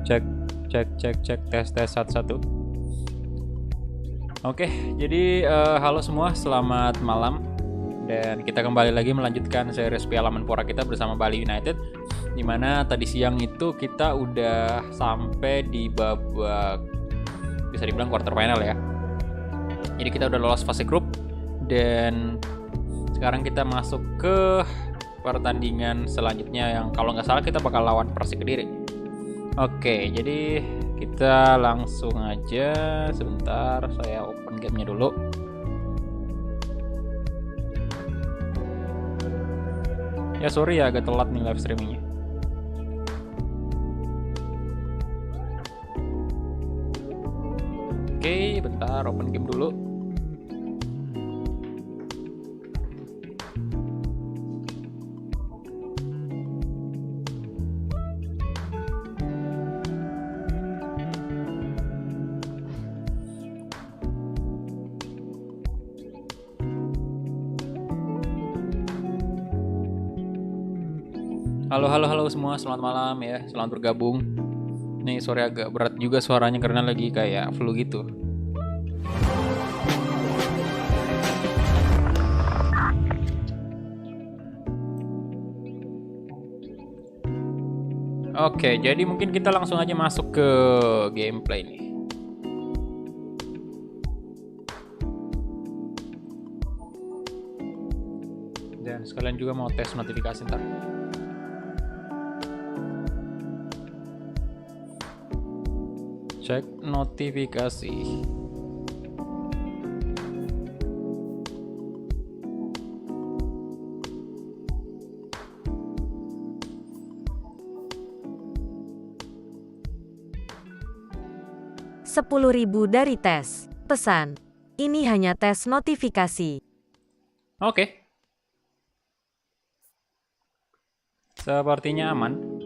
Cek, cek, tes satu. Oke, jadi halo semua, selamat malam. Dan kita kembali lagi melanjutkan series Piala Menpora kita bersama Bali United. Dimana tadi siang itu kita udah sampai di babak, bisa dibilang quarter final ya. Jadi kita udah lolos fase grup. Dan sekarang kita masuk ke pertandingan selanjutnya yang kalau nggak salah kita bakal lawan Persik Kediri. Oke, jadi kita langsung aja. Sebentar, saya open gamenya dulu. Ya sorry ya, agak telat nih live streamingnya. Oke, bentar, open game dulu. Halo semua, selamat malam ya, selamat bergabung. Nih sore agak berat juga suaranya karena lagi kayak flu gitu. Oke, jadi mungkin kita langsung aja masuk ke gameplay nih. Dan sekalian juga mau tes notifikasi ntar. Cek notifikasi. Rp10.000 dari tes. Pesan. Ini hanya tes notifikasi. Oke. Sepertinya aman.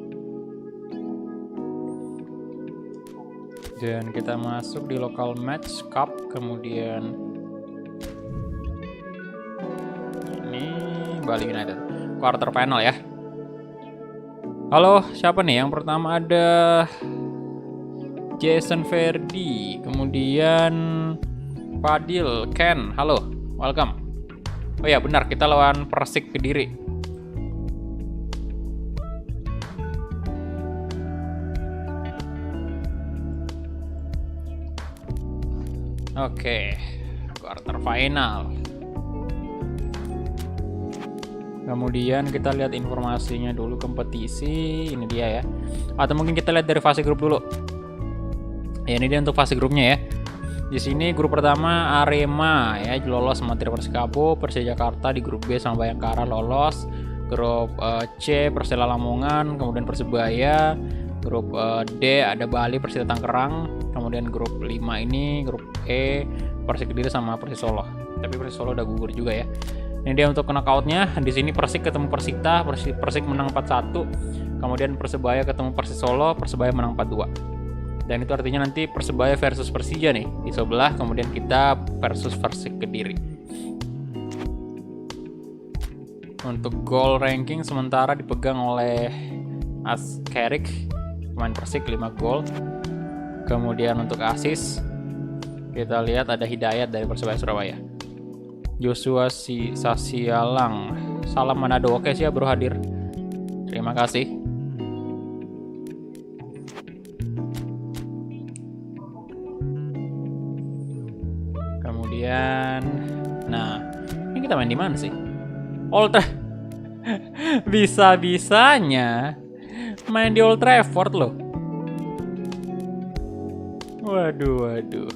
Dan kita masuk di local match cup, kemudian ini Bali United quarter final ya. Halo, siapa nih? Yang pertama ada Jason Verdi, kemudian Fadil, Ken, halo, welcome. Oh ya benar, kita lawan Persik Kediri. Oke, quarter final. Kemudian kita lihat informasinya dulu, kompetisi, ini dia ya. Atau mungkin kita lihat dari fase grup dulu. Ya, ini dia untuk fase grupnya ya. Di sini grup pertama Arema ya lolos sama Tira Persikabo, Persija Jakarta di grup B sama Bayangkara lolos. Grup C Persela Lamongan, kemudian Persebaya. Grup D ada Bali, Persita Tangerang. Kemudian grup 5 ini grup E Persik Kediri sama Persis Solo. Tapi Persis Solo udah gugur juga ya. Ini dia untuk knockoutnya. Di sini Persik ketemu Persita, Persik menang 4-1. Kemudian Persebaya ketemu Persis Solo, Persebaya menang 4-2. Dan itu artinya nanti Persebaya versus Persija nih di sebelah, kemudian kita versus Persik Kediri. Untuk goal ranking sementara dipegang oleh Askerik, pemain Persik 5 gol. Kemudian untuk assist kita lihat ada Hidayat dari Persebaya Surabaya. Joshua Sasialang, salam Manado. Oke sih ya bro hadir. Terima kasih. Kemudian, nah ini kita main di mana sih? Old bisa-bisanya main di Old Trafford loh. Waduh.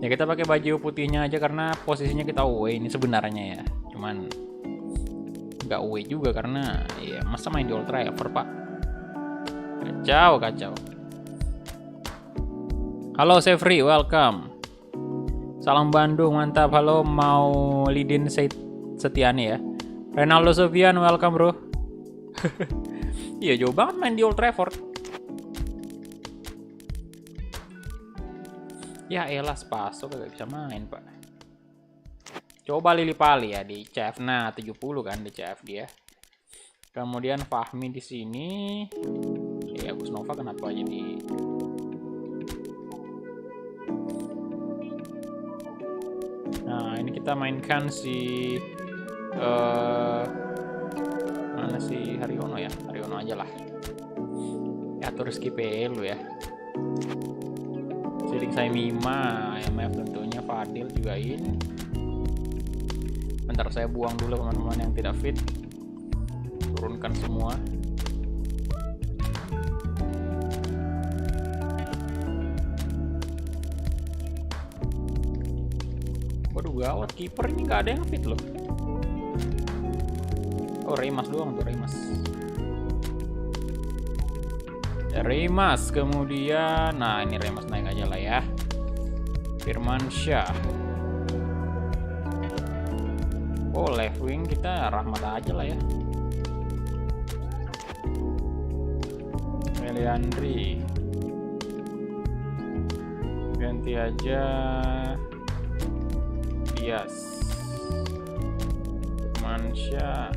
Ya kita pakai baju putihnya aja karena posisinya kita away ini sebenarnya ya. Cuman nggak away juga karena ya masa main di Old Trafford pak. Kacau. Halo Sefri, welcome. Salam Bandung, mantap. Halo Maulidin Setiani ya. Renaldo Sofian, welcome bro. Iya jauh banget main di Old Trafford. Ya elah Spaso gak bisa main pak. Coba Lili Pali ya di CF, nah 70 kan di CF dia. Kemudian Fahmi di sini. Ya, Agus Nova kenapa jadi? Nah, ini kita mainkan si mana si Haryono ya? Haryono aja lah. Ya, atau Rizky PL ya. Sidik saya Mima, MF tentunya Fadil juga ini. Bentar saya buang dulu teman-teman yang tidak fit. Turunkan semua. Waduh, gawat, kiper ini nggak ada yang fit loh. Oh, Remas doang tuh, Remas. Remas kemudian, nah ini Remas naik aja lah ya. Firmansyah. Oh, left wing kita Rahmat aja lah ya. Meliandri. Ganti aja Dias. Firmansyah.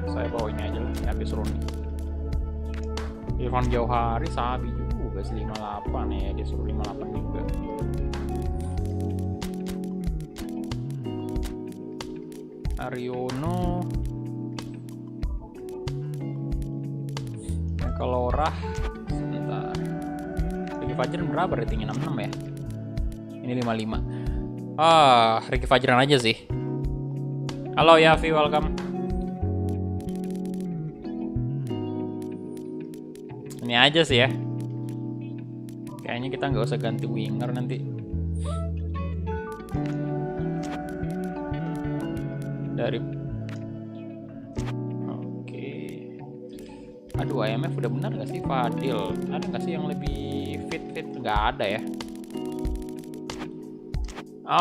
Saya bawa ini aja lah, habis Roni. Irfan Jauhari Sabi juga 58 ya, dia suruh 58 juga. Aryono. Nah, kalau Rah sebentar. Ricky Fajran berapa ratingnya? 66 ya? Ini 55. Ricky Fajran aja sih. Halo Yafi, welcome. Ini aja sih ya. Kayaknya kita nggak usah ganti winger nanti. Dari oke. Aduh, IMF udah benar nggak sih Fadil? Ada nggak sih yang lebih fit? Nggak ada ya.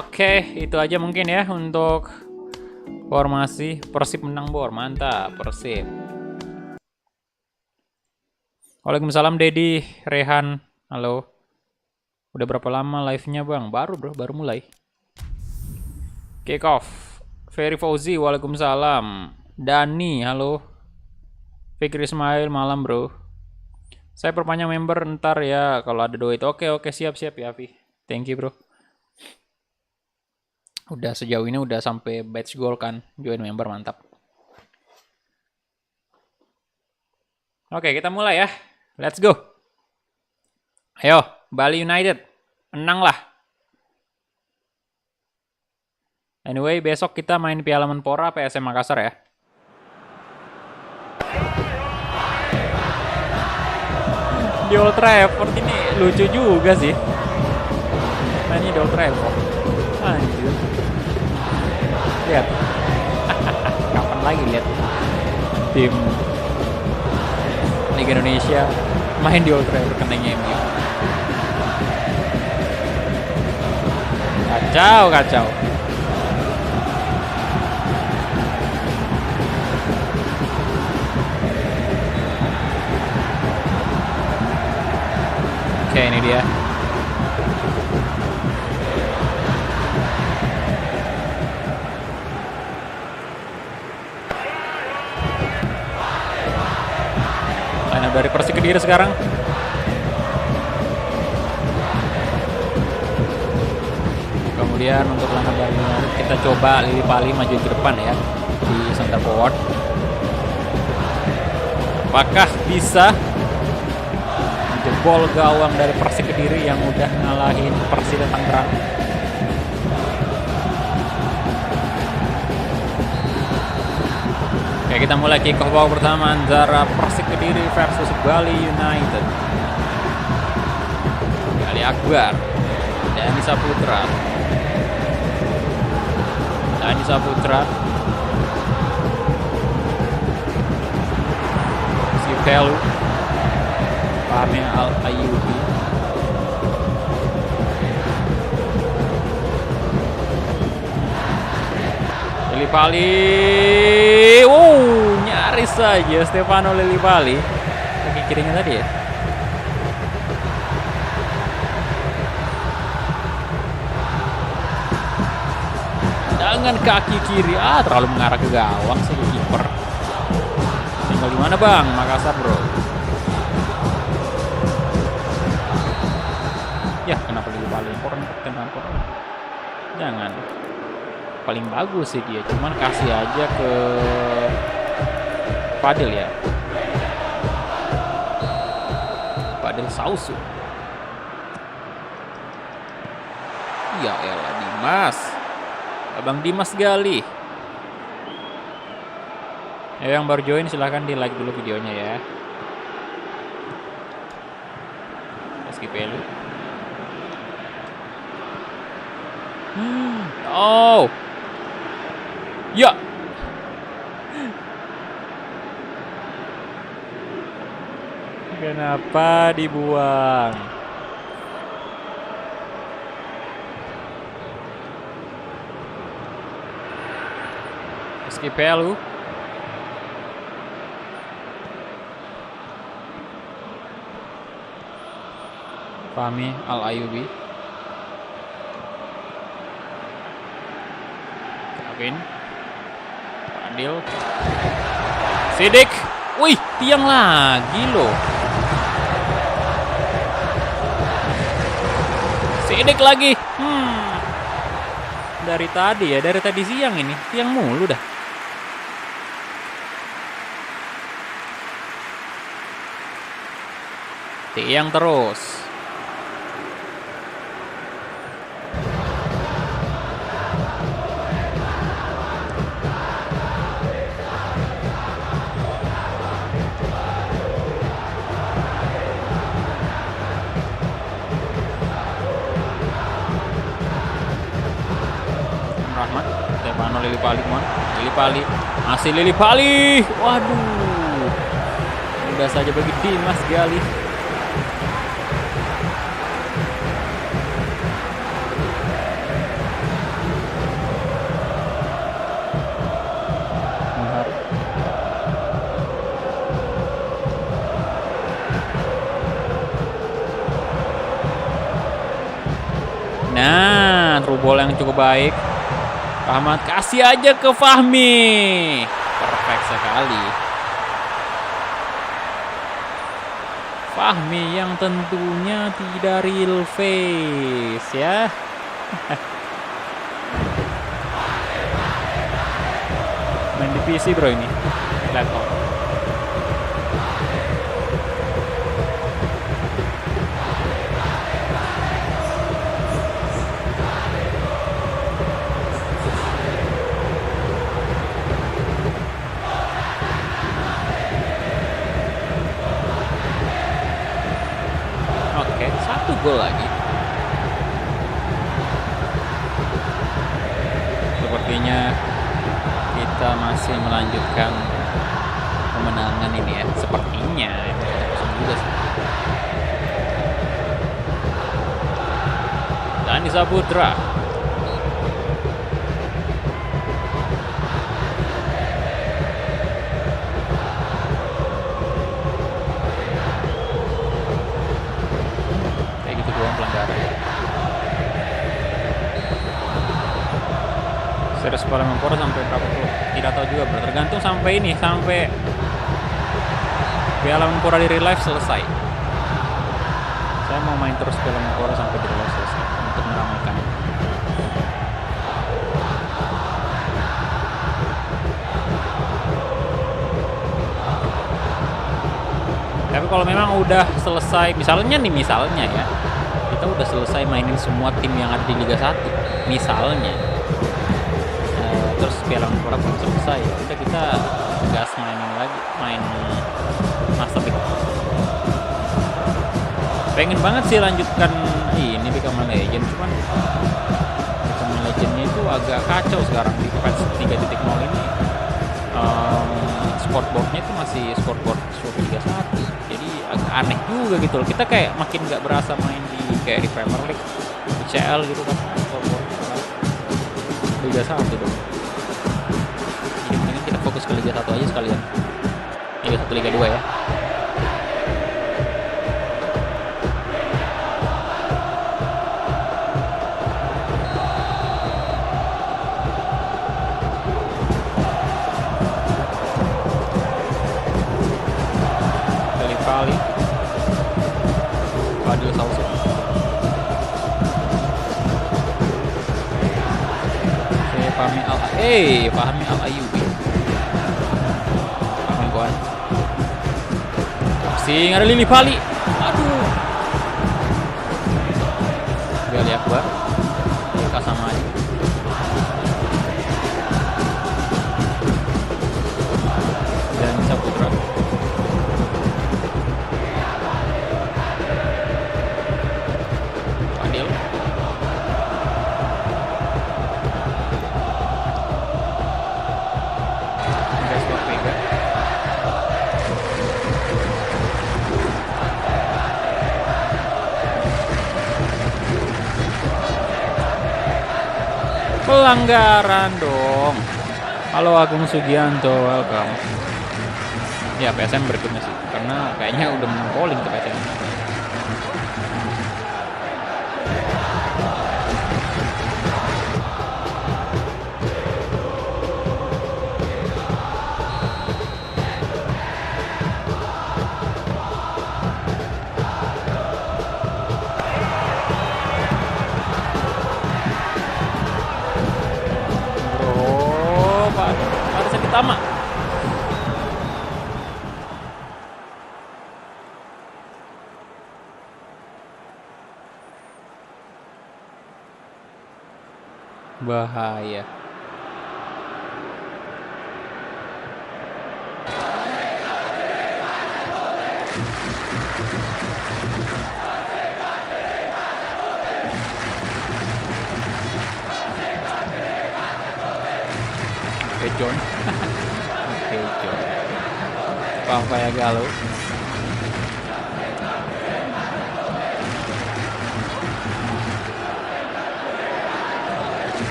Oke, itu aja mungkin ya untuk formasi. Persib menang Bor, mantap Persib. Waalaikumsalam Dedi, Rehan, halo. Udah berapa lama live-nya bang? Baru bro, baru mulai. Kick off. Ferry Fauzi, waalaikumsalam. Dani, halo. Fikri Ismail, malam bro. Saya perpanjang member ntar ya kalau ada duit. Oke, siap ya Vi. Thank you bro. Udah sejauh ini udah sampai batch goal kan. Join member, mantap. Oke, kita mulai ya. Let's go. Ayo, Bali United. Menang lah. Anyway, besok kita main Piala Menpora PSM Makassar ya. Di Old Trafford ini lucu juga sih. Mainnya di Old Trafford. Anjir. Lihat. Kapan lagi lihat tim Liga Indonesia main di Old Trafford kena MU. Kacau. Oke, ini dia. Line up dari Persik Kediri sekarang. Kemudian untuk line up dari kita coba Lili Pali maju ke depan ya di center forward. Apakah bisa jebol gawang dari Persik Kediri yang udah ngalahin Persida Tangerang? Oke, kita mulai kick off babak pertama antara Persik Kediri versus Bali United. Ali Akbar, Dani Saputra, si Pelu, Fahmi Al-Ayyubi, Lili Pali, nyaris saja Stefano Lili Pali kaki kirinya tadi ya. Dengan kaki kiri, terlalu mengarah ke gawang sih kaki tinggal di mana bang? Makassar bro. Ya kenapa Lili Pali? Kenapa? Jangan. Paling bagus sih dia, cuman kasih aja ke Fadil ya. Fadil Sausu. Ya elah Dimas. Abang Dimas Gali. Yang baru join silahkan di like dulu videonya ya. SKPLU. Oh. Ya. Kenapa dibuang? SKPLU. Fahmi Al-Ayubi. Kevin. Fadil. Sidik. Wih, tiang lagi loh. Sidik lagi. Dari tadi siang ini tiang mulu dah. Tiang terus. Rahmat, Stefano Lili Pali, Lili Pali, masih Lili Pali. Waduh, mudah saja bagi Dimas Gali. Nah, through ball yang cukup baik. Rahmat kasih aja ke Fahmi. Perfect sekali. Fahmi yang tentunya tidak real face ya. Main di PC bro ini. Laptop. Satu gol lagi. Sepertinya kita masih melanjutkan kemenangan ini ya. Sepertinya juga sih. Dani Saputra. Series Piala Menpora sampai berapa tuh? Tidak tahu juga bro. Tergantung sampai ini, sampai Piala Menpora di real life selesai. Saya mau main terus Piala Menpora sampai di real life selesai untuk meramaikan. Tapi kalau memang udah selesai, misalnya ya, kita udah selesai mainin semua tim yang ada di Liga 1, misalnya. Terus Piala Menpora belum selesai, udah kita gas mainin lagi, main Master League. Pengen banget sih lanjutkan ini Become Legend, cuman Become Legendnya itu agak kacau sekarang di patch 3.0 ini. Scoreboardnya itu masih scoreboard Liga 1, jadi agak aneh juga gitu loh. Kita kayak makin nggak berasa main kayak di Premier League, ICL gitu kan, scoreboard Liga 1 dong. Fokus ke Liga 1 aja sekalian. Liga 1, Liga 2 ya. kali. Fadil Sausu. Fahmi Al Ayyubi. Fahmi Kuan. Sing ada Lili Pali. Aduh. Gali Akbar. Eka sama aja. Dan Saputra. Fadil. Pelanggaran dong. Halo Agung Sugianto, welcome. Ya PSM berikutnya sih, karena kayaknya udah menang polling ke PSM. Pertama bahaya. Oke John. Oke John. Apa ya galau?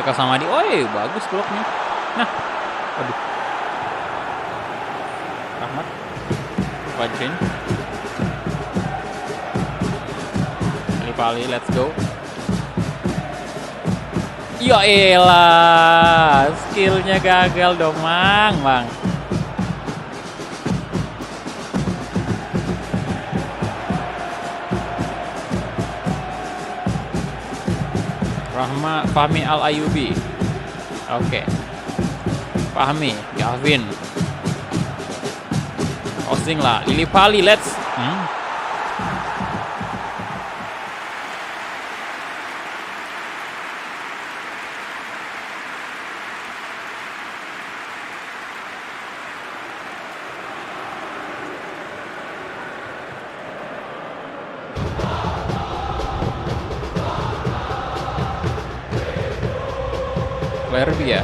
Ya sama di, oi bagus bloknya. Nah, aduh. Rahmat, Fajrin, Pali, let's go. Ya elah, skillnya gagal dong, Mang. Fahmi Al Ayyubi. Oke. Fahmi, Gavin. Posting lah, Lili Pali, let's. Lerby ya.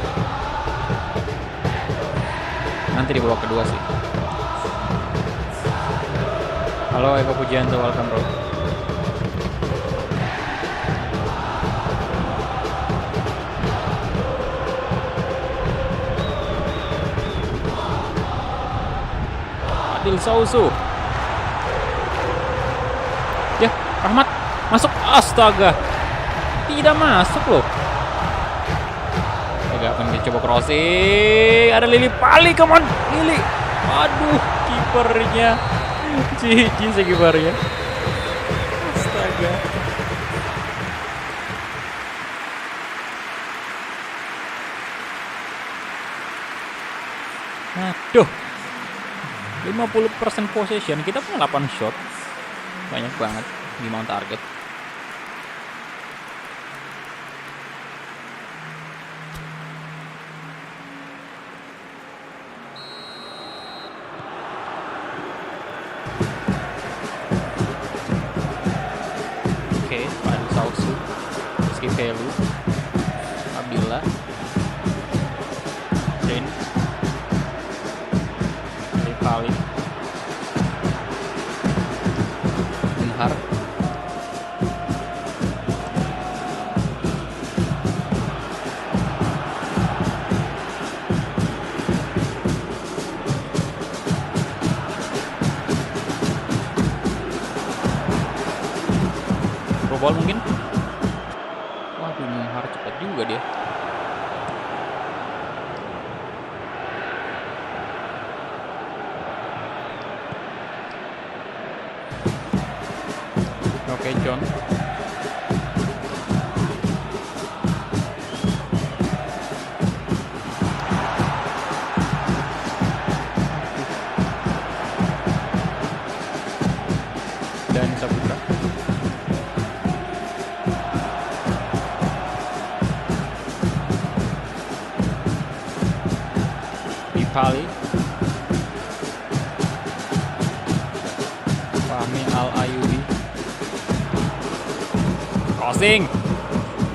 Nanti di babak kedua sih. Halo Eko Pujianto, welcome bro. Adil Sausu. Ya, Rahmat masuk, astaga. Tidak masuk loh. Agak akan dicoba crossing. Ada Lili Pali, come on Lili. Aduh, kipernya. Cici si kipernya. Astaga. Aduh. 50% possession, kita punya 8 shot. Banyak banget di mount target. Velu, Abdillah, Rain, Kali, Benhar, Probol mungkin. Benhar cepat juga dia. Oke, John. Dan Saputra. Dipali. Fahmi Al-Ayubi. Crossing.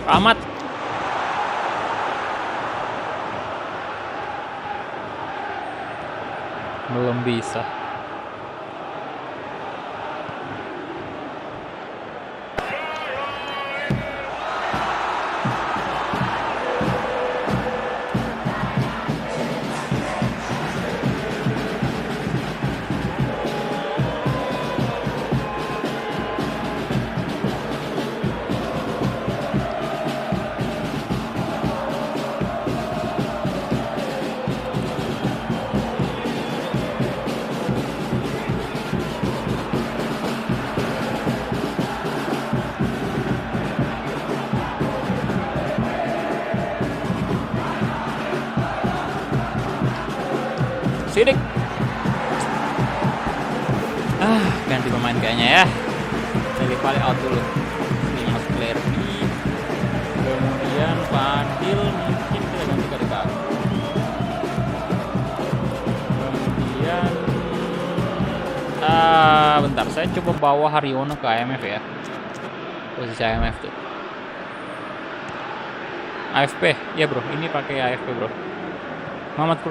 Rahmat. Belum bisa. Sidik. Ganti pemain kayaknya ya. Dari Pali out dulu. Ini masuk Lerby. Kemudian Fadil mungkin kita ganti ke dekat. Kemudian bentar, saya coba bawa Haryono ke AMF ya. Posisi AMF tuh. AFP, ya bro. Ini pakai AFP bro. Muhammad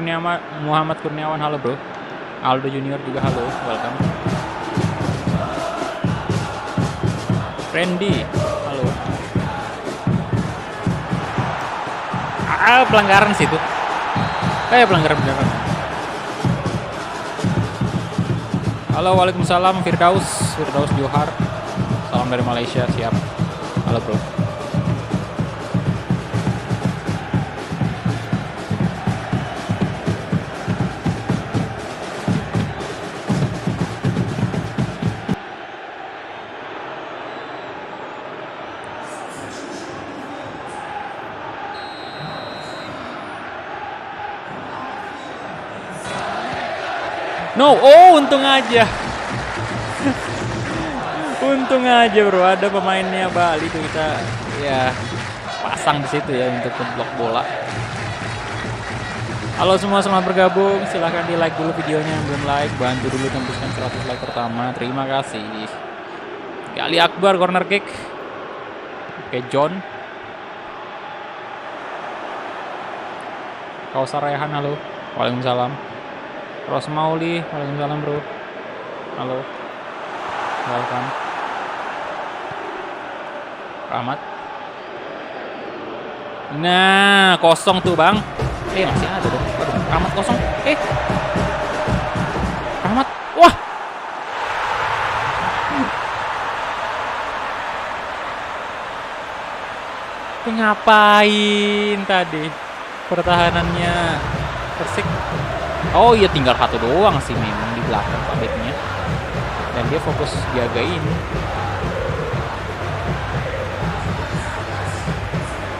Kurniawan, halo bro. Aldo Junior juga halo, welcome. Randy, halo. Pelanggaran situ. Kayak pelanggaran beneran. Halo, waalaikumsalam Firdaus Johar. Salam dari Malaysia, siap. Halo bro. No, untung aja. Untung aja bro, ada pemainnya Bali tuh kita ya pasang di situ ya untuk blok bola. Halo semua, selamat bergabung. Silahkan di like dulu videonya yang belum like, bantu dulu tembuskan 100 like pertama. Terima kasih. Ali Akbar corner kick. Oke, John. Kausar Rehan, halo. Waalaikumsalam. Rosmauli, waalaikumsalam bro. Halo. Welcome. Rahmat. Nah, kosong tuh bang. Masih ada dong. Waduh, Rahmat kosong. Rahmat. Wah. Ngapain tadi? Pertahanannya Persik. Oh iya, tinggal satu doang sih memang di belakang Pak Beknya. Dan dia fokus jagain.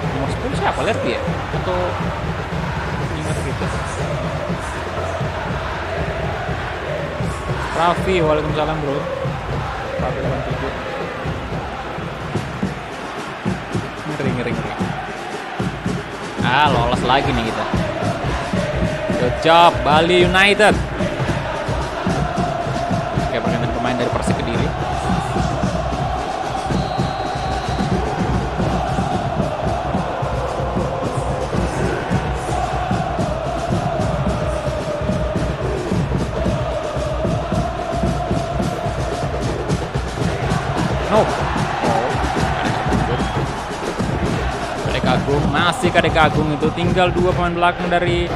Nomor 10 siapa? Lihat dia? Atau ingat gitu? Raffi, waalaikumsalam bro. Raffi 87. Ngeri. Lolos lagi nih kita. Good job, Bali United. Oke, pergantian pemain dari Persik Kediri. No. Kadek Agung, masih Kadek Agung itu tinggal 2 pemain belakang dari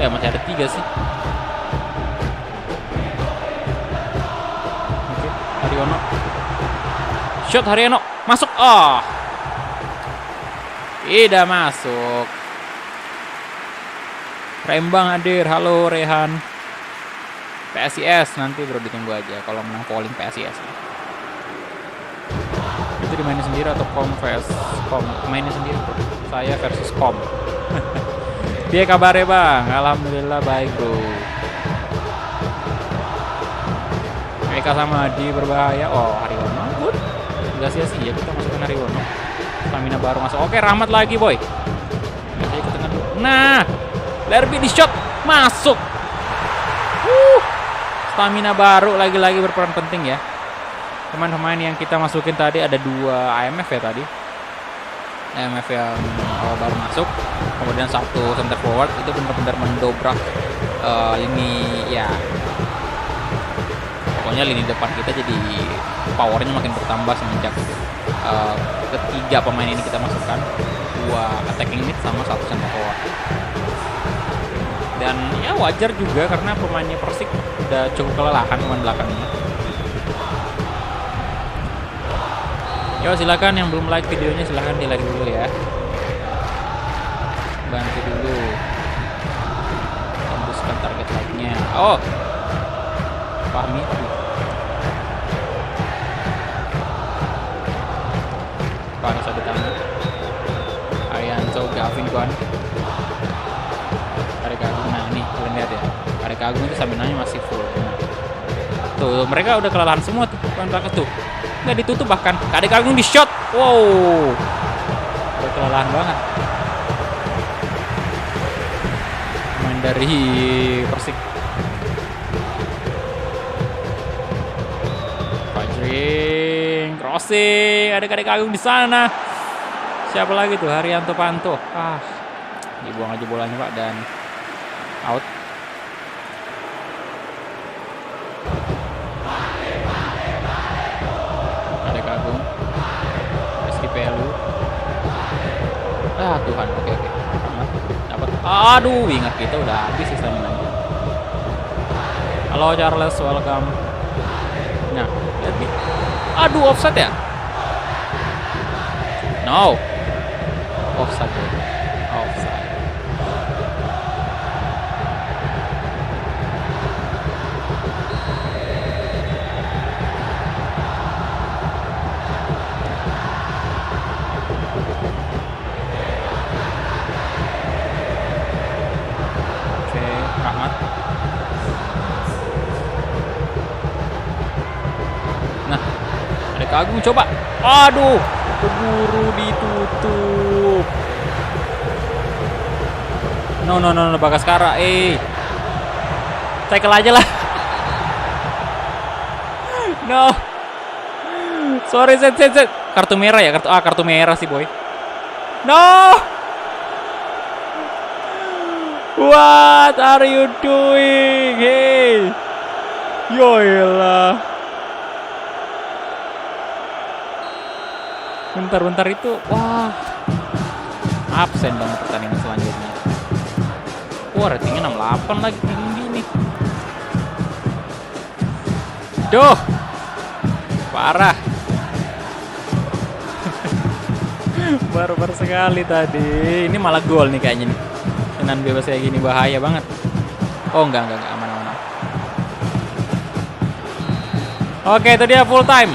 masih ada 3 sih. Oke, Haryono. Shot Haryono, masuk. Tidak masuk. Rembang hadir, halo Rehan. PSIS nanti bro, ditunggu aja kalau menang polling PSIS. Itu dimainin sendiri atau kom vs kom? Mainin sendiri bro. Saya versus kom. Dia kabarnya bang? Alhamdulillah baik bro. Eka sama Adi berbahaya. Oh Haryono good. Gak sia-sia kita masukkan Haryono. Stamina baru masuk. Oke Rahmat lagi boy. Kita ke tengah dulu. Nah Lerby di shot masuk. Stamina baru lagi-lagi berperan penting ya. Pemain-pemain yang kita masukin tadi ada 2 IMF ya tadi. IMF yang baru masuk. Kemudian 1 center forward itu benar-benar mendobrak lini ya. Pokoknya lini depan kita jadi powernya makin bertambah semenjak ketiga pemain ini kita masukkan. 2 attacking mid sama 1 center forward. Dan ya wajar juga karena pemainnya Persik udah cukup kelelahan pemain belakang ini. Yo silakan yang belum like videonya silakan di like dulu ya. Bantu dulu. Tembuskan target like-nya. Oh. Fahmi. Panas ada tangan. Arianto Gavin Guan. Arek Agung, nah nih kalian lihat ya. Arek Agung itu staminanya masih full. Nah. Tuh mereka udah kelelahan semua tuh pemain belakang tuh. Nggak ditutup bahkan. Arek Agung di shot. Wow. Udah kelelahan banget. Main dari Persik. Fajring, crossing, ada Arek Agung di sana. Siapa lagi tuh? Haryanto Panto. Ah, dibuang aja bolanya Pak dan out. Arek Agung, Rizky Pelu. Ah Tuhan, oke. Dapat. Aduh, ingat kita udah habis sih staminanya. Halo Charles, welcome. Nah, lihat nih. Aduh, offside ya? No. Offside. Offside. Oke, Rahmat. Nah, ada Agung coba. Aduh, keburu ditutup. No, Bagaskara. Tackle aja lah. No. Sorry, set. Kartu merah ya? Kartu merah sih, boy. No. What are you doing? Hey. Yoelah. Bentar itu. Wah. Absen dong pertandingan selanjutnya. Wah, ratingnya 68 lagi tinggi nih. Duh. Parah. Barbar sekali tadi. Ini malah gol nih kayaknya nih. Tenan bebas kayak gini bahaya banget. Oh, enggak, aman. Oke, itu dia full time.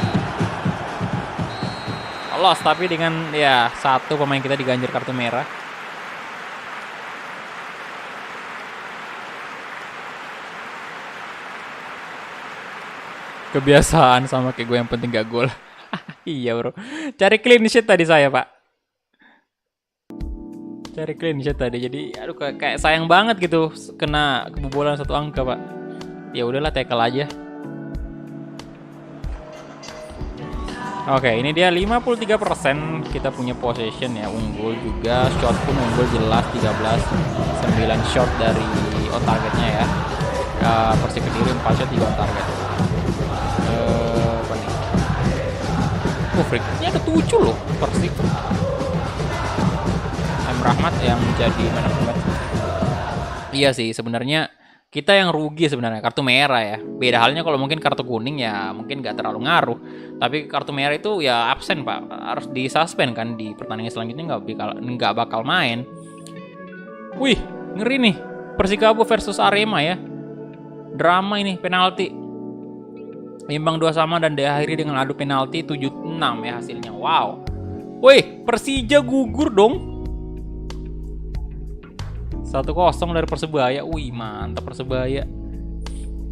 Loss tapi dengan ya 1 pemain kita diganjur kartu merah. Kebiasaan sama kayak gue yang penting gak gol. Iya bro. Cari clean sheet tadi saya pak. Cari clean sheet tadi. Jadi aduh kayak sayang banget gitu kena kebobolan 1 angka pak. Ya udahlah tackle aja. Oke, ini dia 53% kita punya possession ya, unggul juga, shot pun unggul jelas 9 shot dari on targetnya ya. Persik Kediri 4 shot 3 on target. Apa nih? Freaknya ada 7 loh Persik. Rahmat yang menjadi man of the match. Iya sih, sebenarnya kita yang rugi sebenarnya kartu merah ya. Beda halnya kalau mungkin kartu kuning ya mungkin nggak terlalu ngaruh. Tapi kartu merah itu ya absen pak, harus disuspend kan di pertandingan selanjutnya nggak bakal main. Wih ngeri nih Persikabo versus Arema ya. Drama ini penalti. Imbang 2 sama dan diakhiri dengan adu penalti 7-6 ya hasilnya. Wow. Woi, Persija gugur dong. 1-0 dari Persebaya. Wih, mantap Persebaya.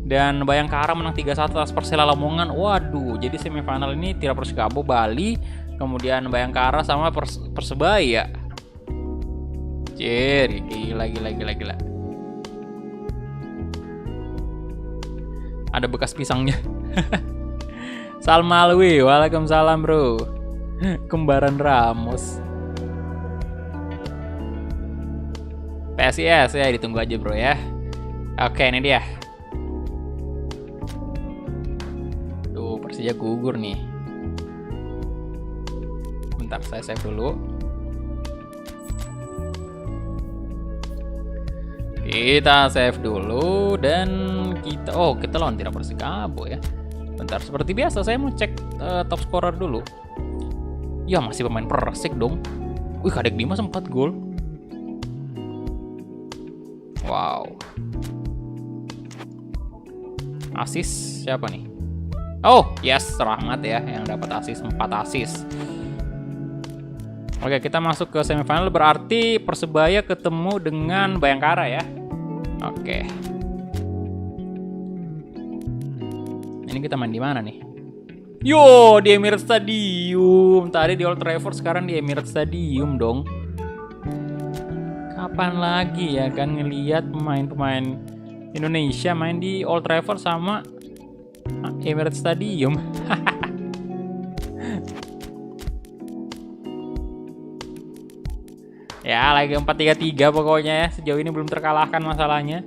Dan Bayangkara menang 3-1 atas Persela Lamongan. Waduh, jadi semifinal ini Tira Persikabo Bali, kemudian Bayangkara sama Persebaya. Jadi gila. Ada bekas pisangnya. Salmalwi, waalaikumsalam bro. Kembaran Ramos. PSIS ya, ditunggu aja bro ya. Oke, ini dia. Tuh, Persija gugur nih. Bentar, saya save dulu. Kita save dulu dan kita lawan Tira Persikabo ya. Bentar, seperti biasa saya mau cek top scorer dulu. Ya masih pemain Persik dong. Wih, Kadek Dimas 4 gol. Wow. Asis siapa nih? Oh, yes, Rahmat ya yang dapat asis, 4 asis. Oke, kita masuk ke semifinal, berarti Persebaya ketemu dengan Bayangkara ya. Oke. Ini kita main di mana nih? Yo, di Emirates Stadium. Tadi di Old Trafford, sekarang di Emirates Stadium dong. Kapan lagi ya kan ngelihat pemain-pemain Indonesia main di Old Trafford sama Emirates Stadium. Ya, lagi 4-3-3 pokoknya ya. Sejauh ini belum terkalahkan masalahnya.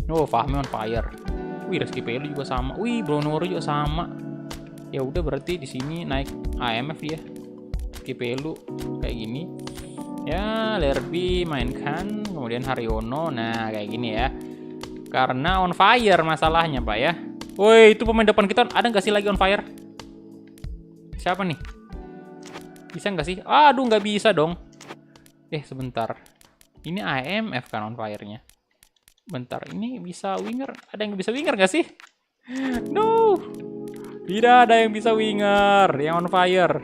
Oh, Fahmi on fire. Wih, Rizky Pelu juga sama. Wih, Bronoro juga sama. Ya udah, berarti di sini naik AMF ya. Rizky Pelu kayak gini. Ya, Lerby mainkan, kemudian Haryono. Nah, kayak gini ya. Karena on fire masalahnya, Pak ya. Woi, itu pemain depan kita ada nggak sih lagi on fire? Siapa nih? Bisa nggak sih? Aduh, nggak bisa dong. Sebentar. Ini AMF kan on fire-nya. Bentar, ini bisa winger. Ada yang bisa winger nggak sih? No. Tidak ada yang bisa winger yang on fire.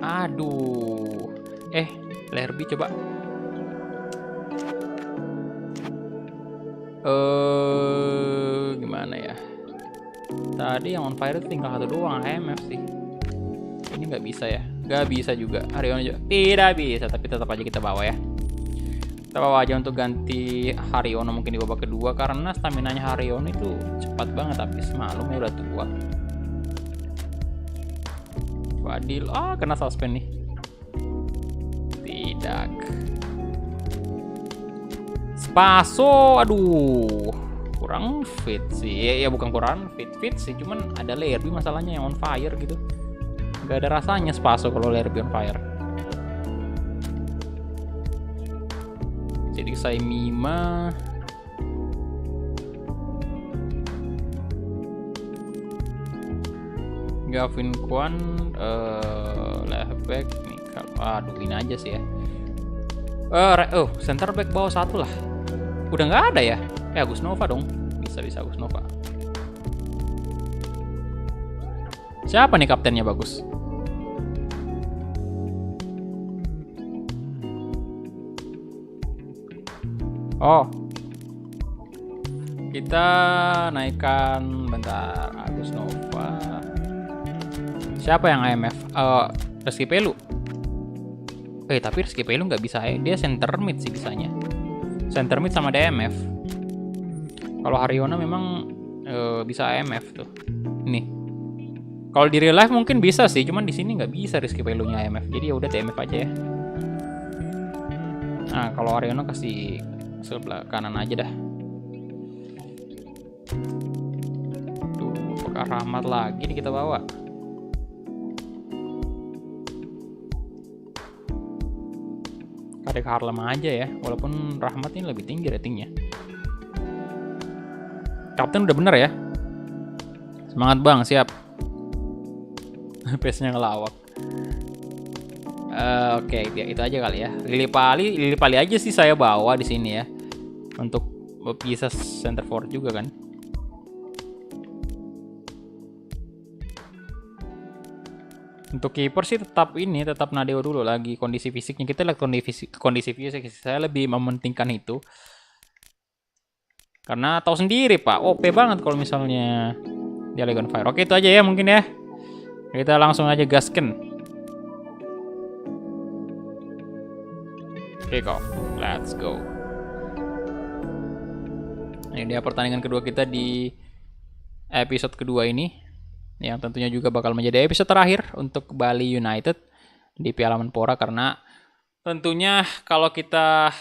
Aduh. Lerby coba. Gimana ya? Tadi yang on fire itu tinggal 1 doang AMF sih. Ini nggak bisa ya? Nggak bisa juga. Haryono juga tidak bisa, tapi tetap aja kita bawa ya. Kita bawa aja untuk ganti Haryono mungkin di babak kedua, karena staminanya Haryono itu cepat banget habis. Malum ya, udah tua. Fadil, kena suspend nih. Tidak. Spaso, aduh, kurang fit sih. Ya bukan kurang fit sih, cuman ada Lerby masalahnya yang on fire gitu. Gak ada rasanya Spaso kalau Lerby on fire. Jadi saya Mima. Gavin Kwan, left back nih. Aduh, ini aja sih ya. Center back bawah 1 lah. Udah nggak ada ya? Agus Nova dong. Bisa Agus Nova. Siapa nih kaptennya bagus? Oh, kita naikkan bentar Agus Nova. Siapa yang AMF? Rizky Pelu. Tapi Rizky Pelu nggak bisa ya. Dia center mid sih bisanya. Center mid sama DMF. Kalau Haryono memang bisa AMF tuh. Nih. Kalau di real life mungkin bisa sih, cuman di sini nggak bisa Rizky Pelunya AMF. Jadi ya udah DMF aja ya. Nah, kalau Haryono kasih sebelah kanan aja dah. Tuh, apakah Rahmat lagi nih kita bawa? Kadek Harlem aja ya, walaupun Rahmat ini lebih tinggi ratingnya. Kapten udah bener ya. Semangat bang, siap. Pace-nya ngelawak. Oke, itu aja kali ya. Lili Pali aja sih saya bawa di sini ya. Untuk bisa center forward juga kan. Untuk kiper sih tetap Nadeo dulu lagi kondisi fisiknya. Kita lihat kondisi fisik. Saya lebih mementingkan itu. Karena tahu sendiri Pak, OP banget kalau misalnya dia lagi on fire. Oke, itu aja ya mungkin ya. Kita langsung aja gasken. Kick off. Let's go. Ini dia pertandingan kedua kita di episode kedua ini. Yang tentunya juga bakal menjadi episode terakhir untuk Bali United di Piala Menpora, karena tentunya kalau kita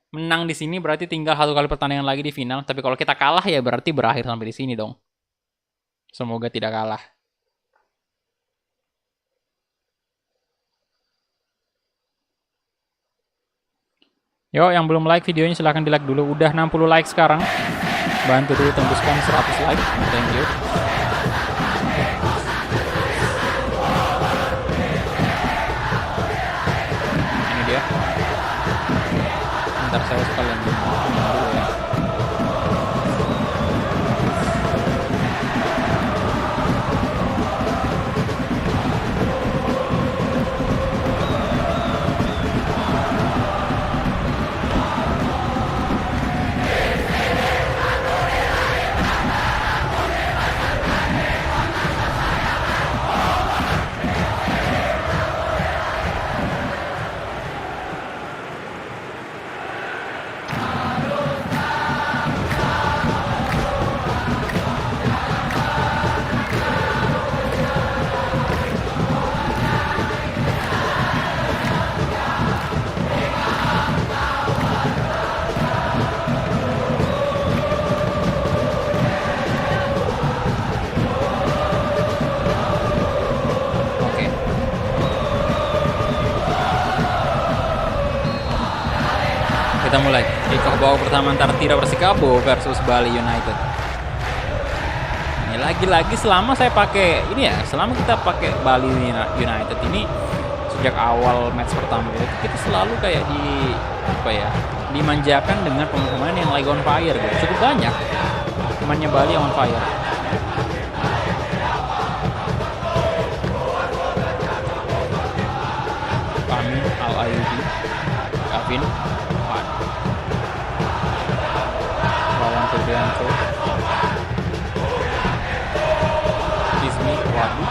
menang di sini berarti tinggal 1 kali pertandingan lagi di final. Tapi kalau kita kalah ya berarti berakhir sampai di sini dong. Semoga tidak kalah. Yo, yang belum like videonya silahkan di like dulu. Udah 60 like sekarang. Bantu dulu tembuskan 100 like. Thank you. Ini dia. Bentar saya sekalian dulu ya. Kita mulai kick off babak pertama antara Tira Persikabo versus Bali United. Ini lagi-lagi selama kita pakai Bali United ini sejak awal match pertama itu kita selalu kayak dimanjakan dengan pemain yang lagi on fire gitu. Cukup banyak pemainnya Bali yang on fire. Amin Al-Ayubi, Gavin, Wawan Febrianto, Ismi, Wadu,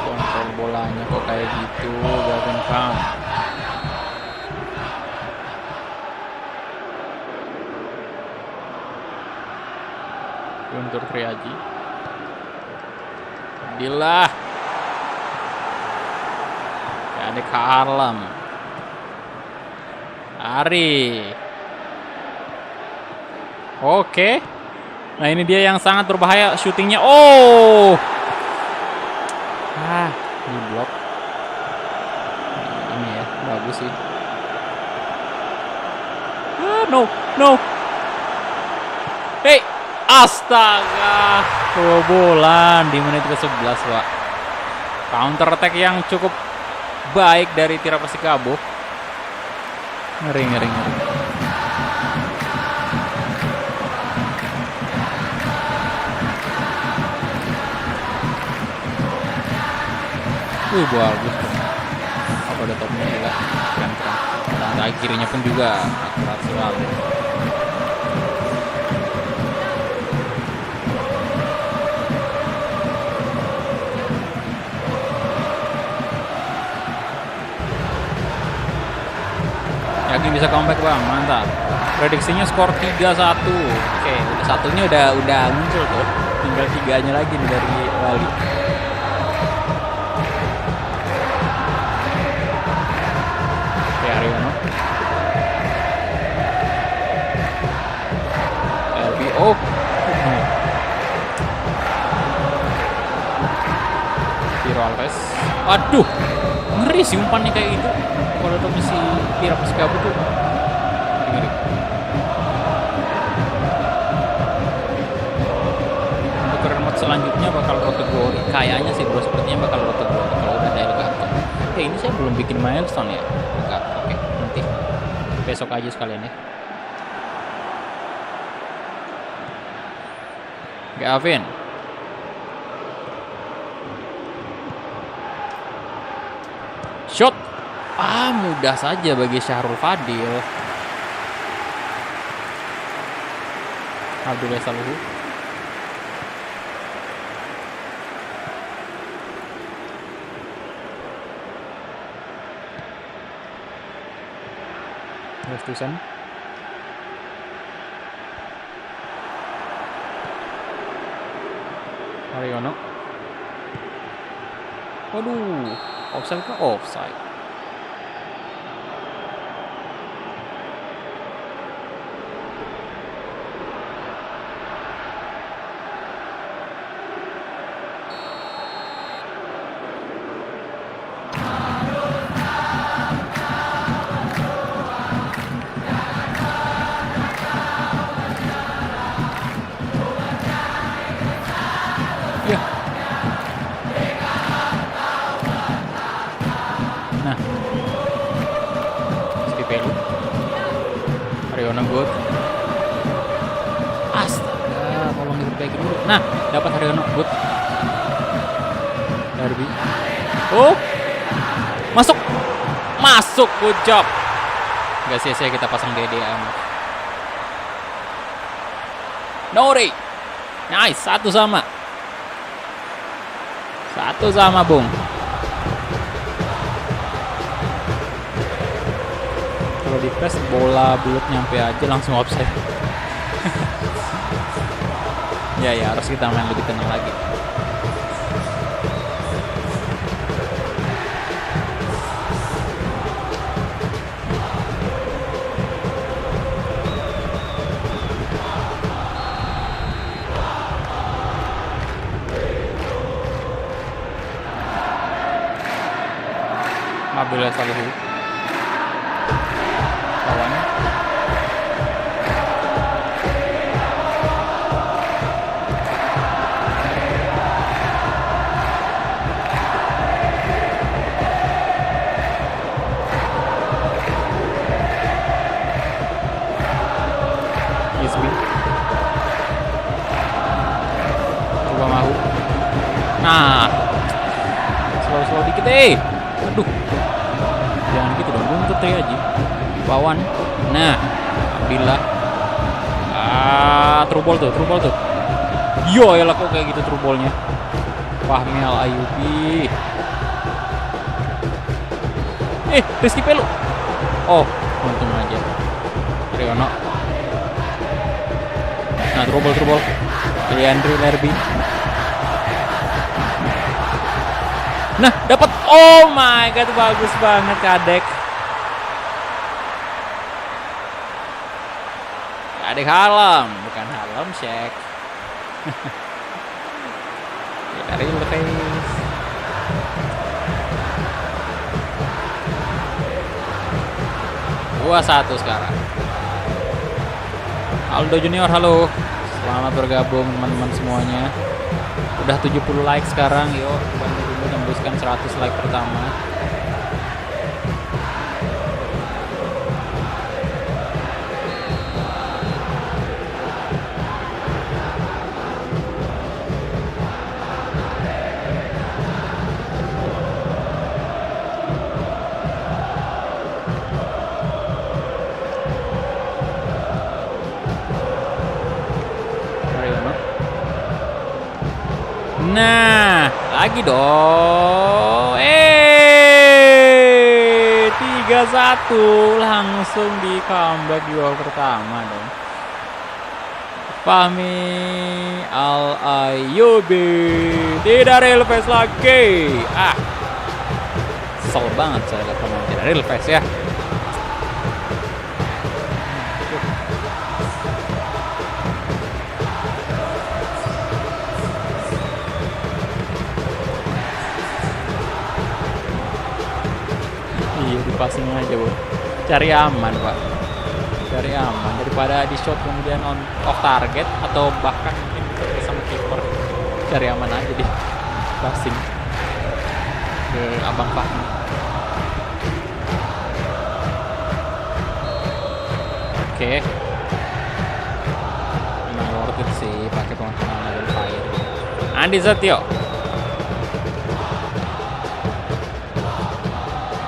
kontrol bolanya kok kayak gitu, Gavin Pham. Guntur Triaji, Abdillah, Adik Harlem, Ari. Oke. Nah ini dia yang sangat berbahaya syutingnya. Oh, di blok. Ini ya bagus sih. No. Hey, astaga, kebobolan di menit ke-11 Pak. Counter attack yang cukup baik dari Tira Persikabo. Ngeri. Bagus. Apa ada topnya juga keren. Dan kirinya pun juga akurat selalu. Yakin bisa comeback Bang, mantap. Prediksinya skor 3-1. Oke, satunya udah muncul tuh. Tinggal 3-nya lagi nih dari Bali. Ariono, LBO, Piro Alves. Aduh, ngeri sih umpannya kayak gitu. Kalau ada si Tira Persikabo tuh ngeri. Untuk remote selanjutnya bakal Roto Glory. Kayaknya sih bro, sepertinya bakal Roto Glory kalau udah ada Elgato. Ini saya belum bikin milestone ya. Enggak, oke, nanti. besok aja sekalian ya. Gavin. Shot. Mudah saja bagi Syahrul Fadil. Abdullah Saluhu. Restusan. Haryono. Waduh, offside ke offside. Ya. Nah, Stipelu, Haryono good. Astaga, tolong diperbaiki dulu. Nah, dapat Haryono good. Derby. Oh, masuk, good job. Gak sia-sia kita pasang DDM. Nori, nice, 1-1. 1-1, Bung. Kalau di press bola bulat nyampe aja langsung offside. ya harus kita main lebih tenang lagi. Abdullah Saluhu lawannya Isbi. Coba mau. Nah, slow dikit deh. Aduh, jangan gitu dong, buntut ya Haji. Pawan. Nah, Abdillah. True ball tuh. Yo, ya lah kok kayak gitu true ballnya. Fahmi Al Ayyubi. Rizky Pelu. Oh, untung aja. Haryono. Nah, true ball. Leandri Lerby. Nah, dapat. Oh my god, bagus banget Kadek. Kadek Harlem, bukan Harlem Shake. Ya, real face. Gua 1 sekarang. Aldo Junior, halo. Selamat bergabung teman-teman semuanya. Udah 70 like sekarang, yuk bantu dulu tembuskan 100 like pertama. Nah, lagi dong. 3-1 langsung di comeback di babak pertama dong. Fahmi Al Ayyubi tidak real face lagi. Kesel banget saya lihat pemain tidak real face ya. Passing aja, Bu. Cari aman, Pak. Cari aman daripada di shot kemudian off target atau bahkan mungkin bisa sama kiper. Cari aman aja di passing ke Abang Fahmi. Oke. Memang worth it sih pakai pemain level fire. Andi Satyo.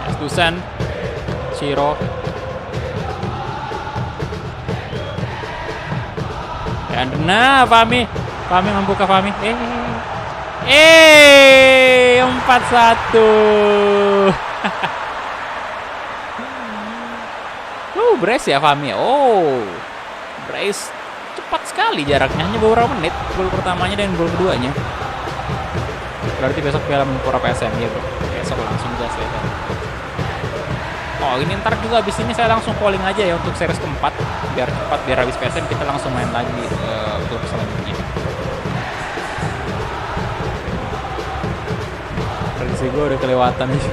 Estusan. Shiro. Dan nah, Fahmi membuka Fahmi. 4-1. Brace ya Fahmi. Brace cepat sekali jaraknya, hanya beberapa menit gol pertamanya dan gol keduanya. Berarti besok Piala Menpora PSM ya bro. Besok langsung gas ya. Ini ntar juga abis ini saya langsung polling aja ya untuk series keempat biar cepat, biar habis PSM kita langsung main lagi untuk selanjutnya. Prediksi gue udah kelewatan aja.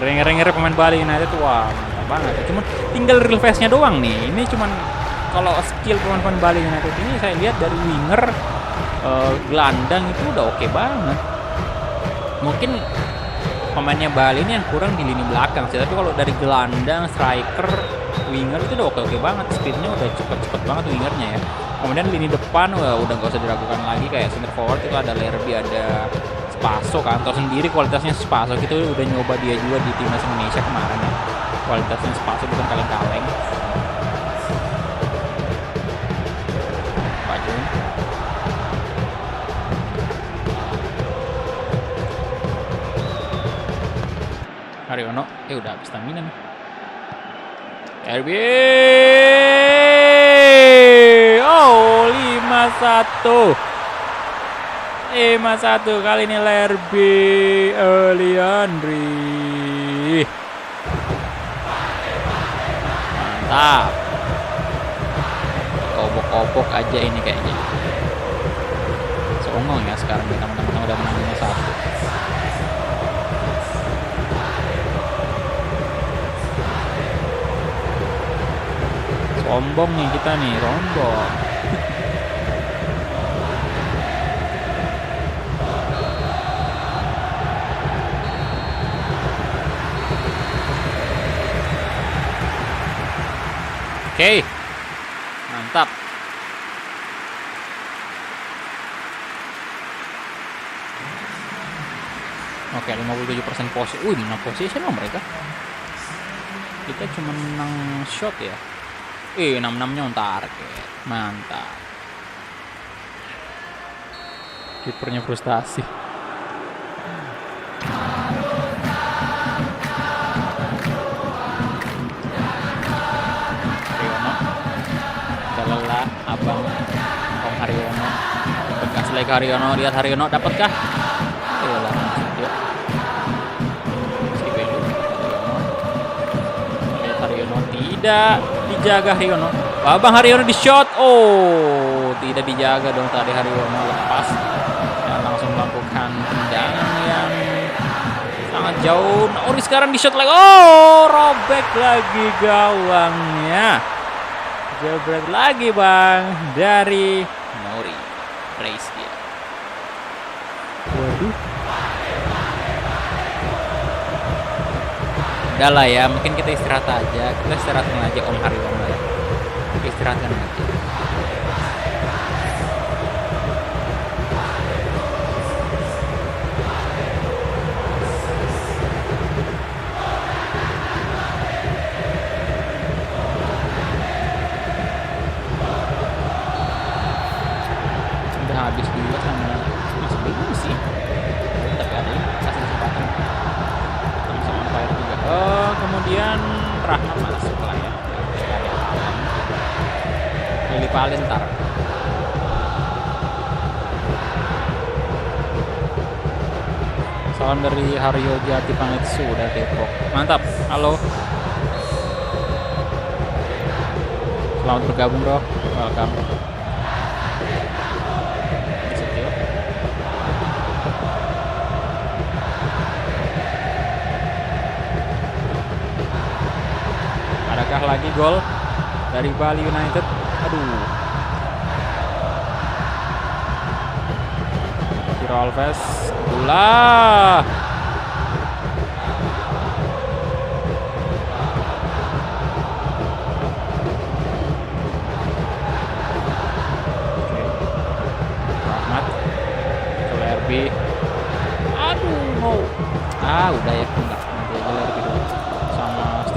Ngeri pemain Bali United, wah mantap banget. Cuma tinggal real face-nya doang nih. Ini cuman kalau skill pemain Bali United ini saya lihat dari winger, gelandang itu udah oke banget. Mungkin pemainnya Bali ini yang kurang di lini belakang sih, tapi kalau dari gelandang, striker, winger itu udah oke banget, speednya udah cepet banget wingernya ya. Kemudian lini depan udah nggak usah diragukan lagi, kayak center forward itu ada Lerby, ada Spaso kan, atau sendiri kualitasnya Spaso itu udah nyoba dia juga di timnas Indonesia kemarin ya, kualitasnya Spaso bukan kaleng-kaleng. Haryono, udah habis stamina nih. RB, 5-1 kali ini Lerby Eliandri. Mantap. Obok-obok aja ini kayaknya. Songong ya sekarang nih, teman-teman udah menang 5-1. Sombong nih kita nih, sombong. Oke. Mantap. Oke, 57% posisi. Menang position loh mereka. Kita cuma menang shot ya. 6-6-nya on target. Mantap. Kipernya frustasi. Haryono. Udah lelah abang Om Haryono. Bekas lagi Haryono. Lihat Haryono dapatkah? Yalah. Yuk. Lihat Haryono tidak dijaga Haryono. Abang Haryono di shot. Tidak dijaga dong tadi, Haryono lepas dan langsung melakukan tendangan yang sangat jauh. Nauri sekarang di shot lagi. Robek lagi gawangnya. Jebret lagi bang dari Nauri. Race dia. Waduh. Udah lah ya, mungkin kita istirahat aja. Kita istirahatin aja Om Haryono ya. Kita istirahatkan aja. Udah habis juga sama masih belum sih. Tapi ada ini kasih kesempatan. Sama Fire juga. Kemudian Rahmat masuk lah ya. Lili Palentar. Salam dari Haryo Jati Pangetsu dari Depok. Mantap. Halo. Selamat bergabung bro. Welcome. Adakah lagi gol dari Bali United? Aduh. Ciro Alves.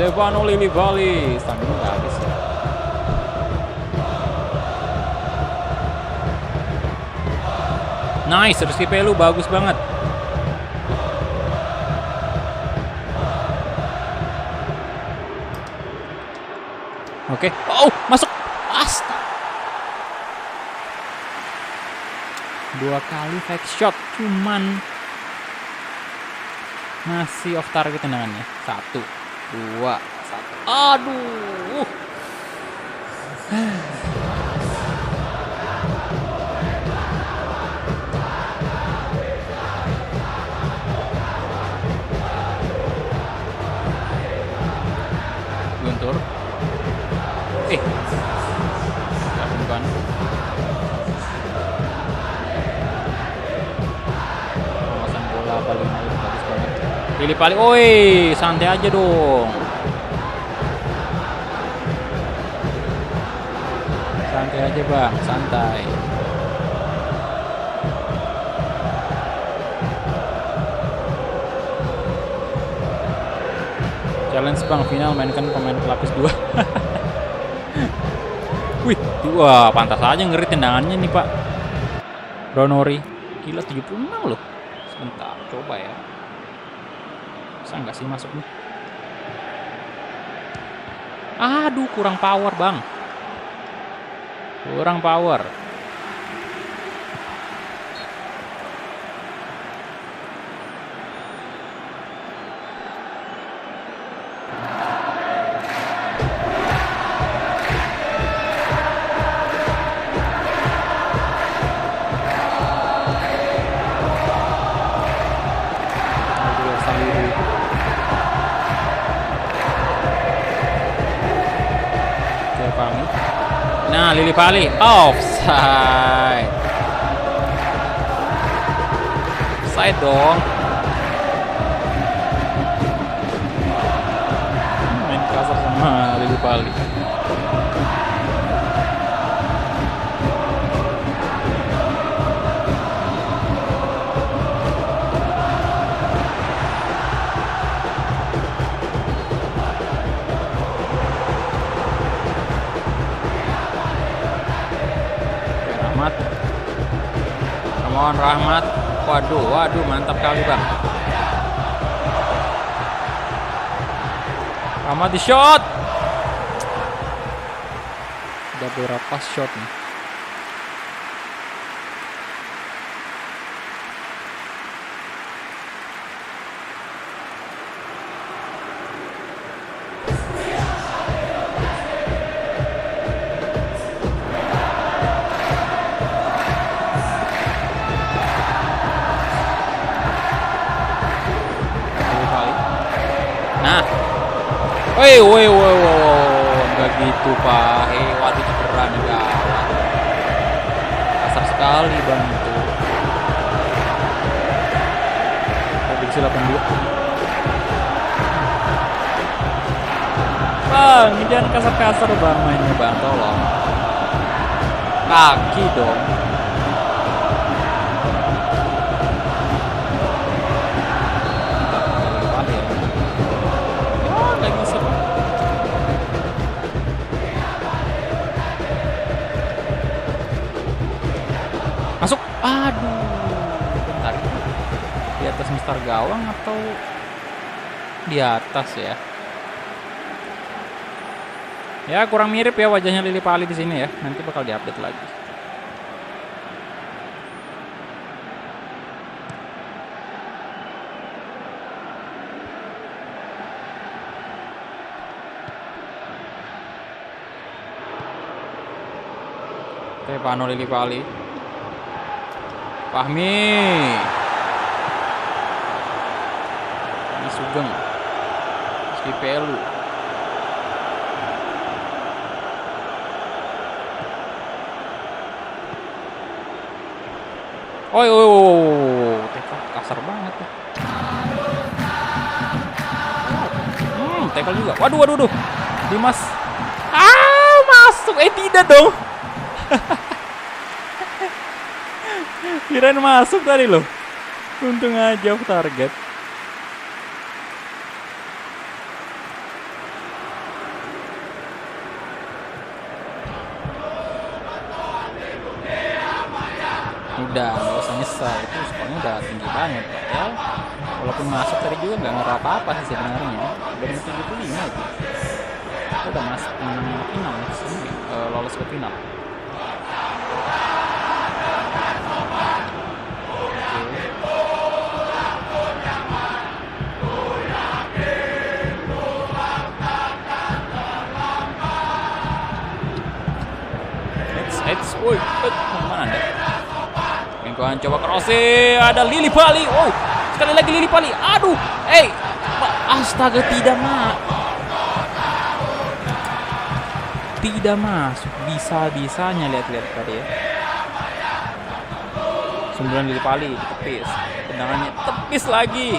Stefano Lillipali. Stamina nggak habis ya. Nice, Rizky Pelu bagus banget. Oke. Oh, masuk. Astaga. 2 kali fake shot, cuman masih off target tendangannya. 1, 2, 1. Aduh. Guntur. Bukan. Pengawasan bola paling bagus banget. Lillipali, oi, santai aja dong. Santai aja bang, santai. Challenge bang, final mainkan pemain pelapis 2. Wih, wah pantas aja ngeri tendangannya nih Pak Ronori. Gila 76 loh. Sebentar, coba ya. Bisa nggak sih masuk nih? Aduh, kurang power bang. Kurang power. Nah, Lillipali offside. Offside dong. Main kasar sama Lillipali. Mohon Rahmat. Waduh, mantap kali bang. Rahmat di shot. Udah berapa shot nih? Nah, woi, nggak gitu Pak. Waduh cedera nih gawat. Kasar sekali bang itu. Prediksi 82. Bang, jangan kasar-kasar bang mainnya bang, tolong. Kaki dong. Masuk. Aduh. Bentar. Di atas Mister Gawang atau di atas ya? Ya kurang mirip ya wajahnya Lillipali di sini ya. Nanti bakal diupdate lagi. Stefano Lillipali. Fahmi. Ini Sugeng. Rizky Pelu. Oh, kasar banget tuh. Tackle juga. Waduh. Dimas. Masuk. Tidak dong. Kirain masuk tadi loh. Untung aja off target. Udah nggak usah nyesal, itu skornya udah tinggi banget ya. Walaupun masuk tadi juga nggak ngerasa apa-apa sih sebenarnya. Udah menit 75 itu. Kita udah masuk menang final sini, lolos ke final. Woi, mana anda? Lingkungan coba crossing, ada Lili Pali. Oh, sekali lagi Lili Pali. Aduh, astaga, tidak masuk. Bisa-bisanya lihat-lihat tadi ya. 9 Lili Pali ditepis. Tendangannya tepis lagi.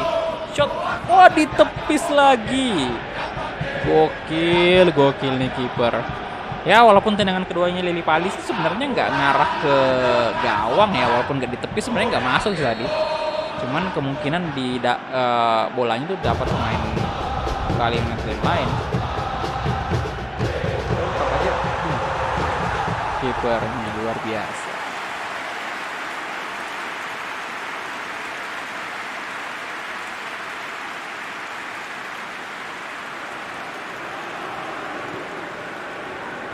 Shot, wah ditepis lagi. Gokil nih kiper. Ya walaupun tendangan keduanya Lili Pali sih sebenarnya nggak ngarah ke gawang ya, walaupun nggak ditepis sebenarnya nggak masuk sih tadi. Cuman kemungkinan di bolanya tuh dapat pemain kalimat lain. Kipernya luar biasa.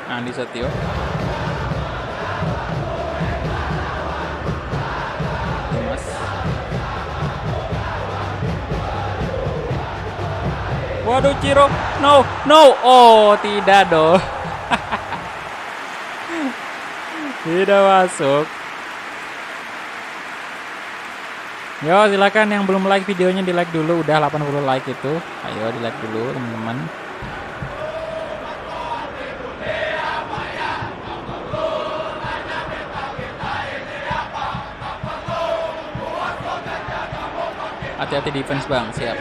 Andi Setio. Dimas. Waduh, Ciro. No. Oh, tidak dong. Tidak masuk. Yo, silakan yang belum like videonya di like dulu. Udah 80 like itu. Ayo di like dulu, teman-teman. Hati-hati defense bang, siap.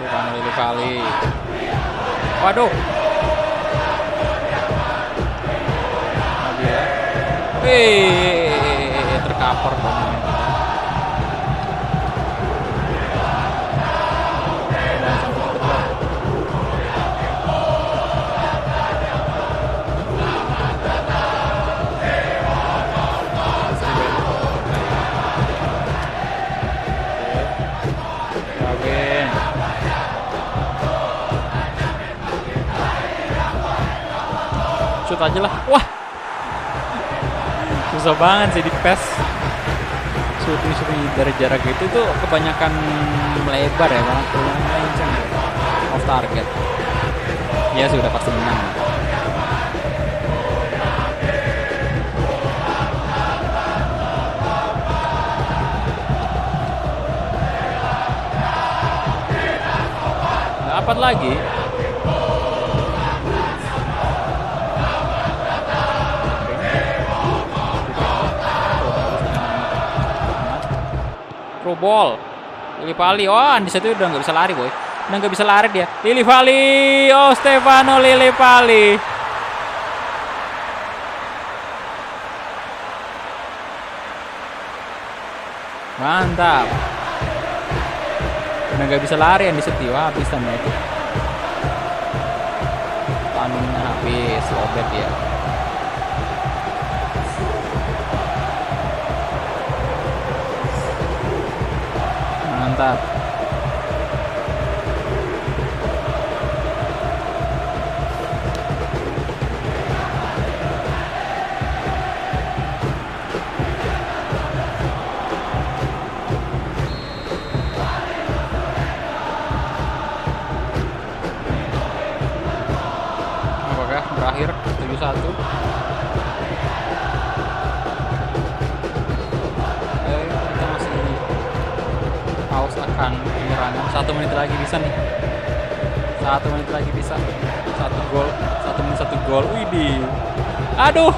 Bukan Lili Pali. Waduh. Tercover dong. Shoot aja lah. Wah, susah banget sih di PES. Shooting dari jarak itu tuh kebanyakan melebar ya, malah kebanyakan off target. Ya sudah pasti menang. Dapat lagi. Pro ball. Lili Pali. Oh, di situ udah nggak bisa lari, boy. Udah nggak bisa lari dia. Lili Pali. Oh, Stefano Lili Pali. Mantap. Udah nggak bisa lari yang di situ. Wah, habis sama itu. Tandingnya habis. Lobet ya. Mantap. Apakah berakhir 7-1? Akan penyerangan 1 menit lagi bisa nih. 1 menit lagi bisa. 1 gol. 1 menit 1 gol. Widih. Aduh.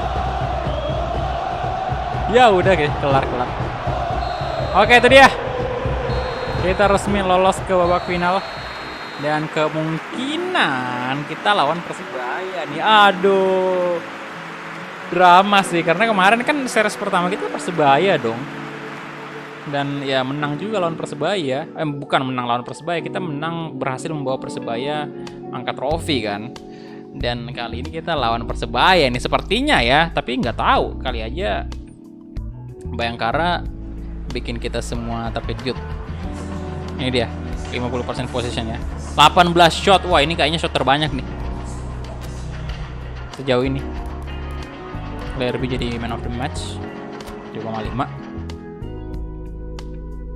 Ya udah guys, kelar. Oke, itu dia. Kita resmi lolos ke babak final. Dan kemungkinan kita lawan Persebaya nih. Aduh. Drama sih, karena kemarin kan series pertama kita Persebaya dong. Dan ya menang juga lawan Persebaya. Bukan menang lawan Persebaya, kita menang berhasil membawa Persebaya angkat trofi kan. Dan kali ini kita lawan Persebaya nih sepertinya ya. Tapi nggak tahu, kali aja Bayangkara bikin kita semua terkejut. Ini dia 50% possession ya, 18 shot. Wah ini kayaknya shot terbanyak nih sejauh ini. Lerby jadi man of the match 7,5.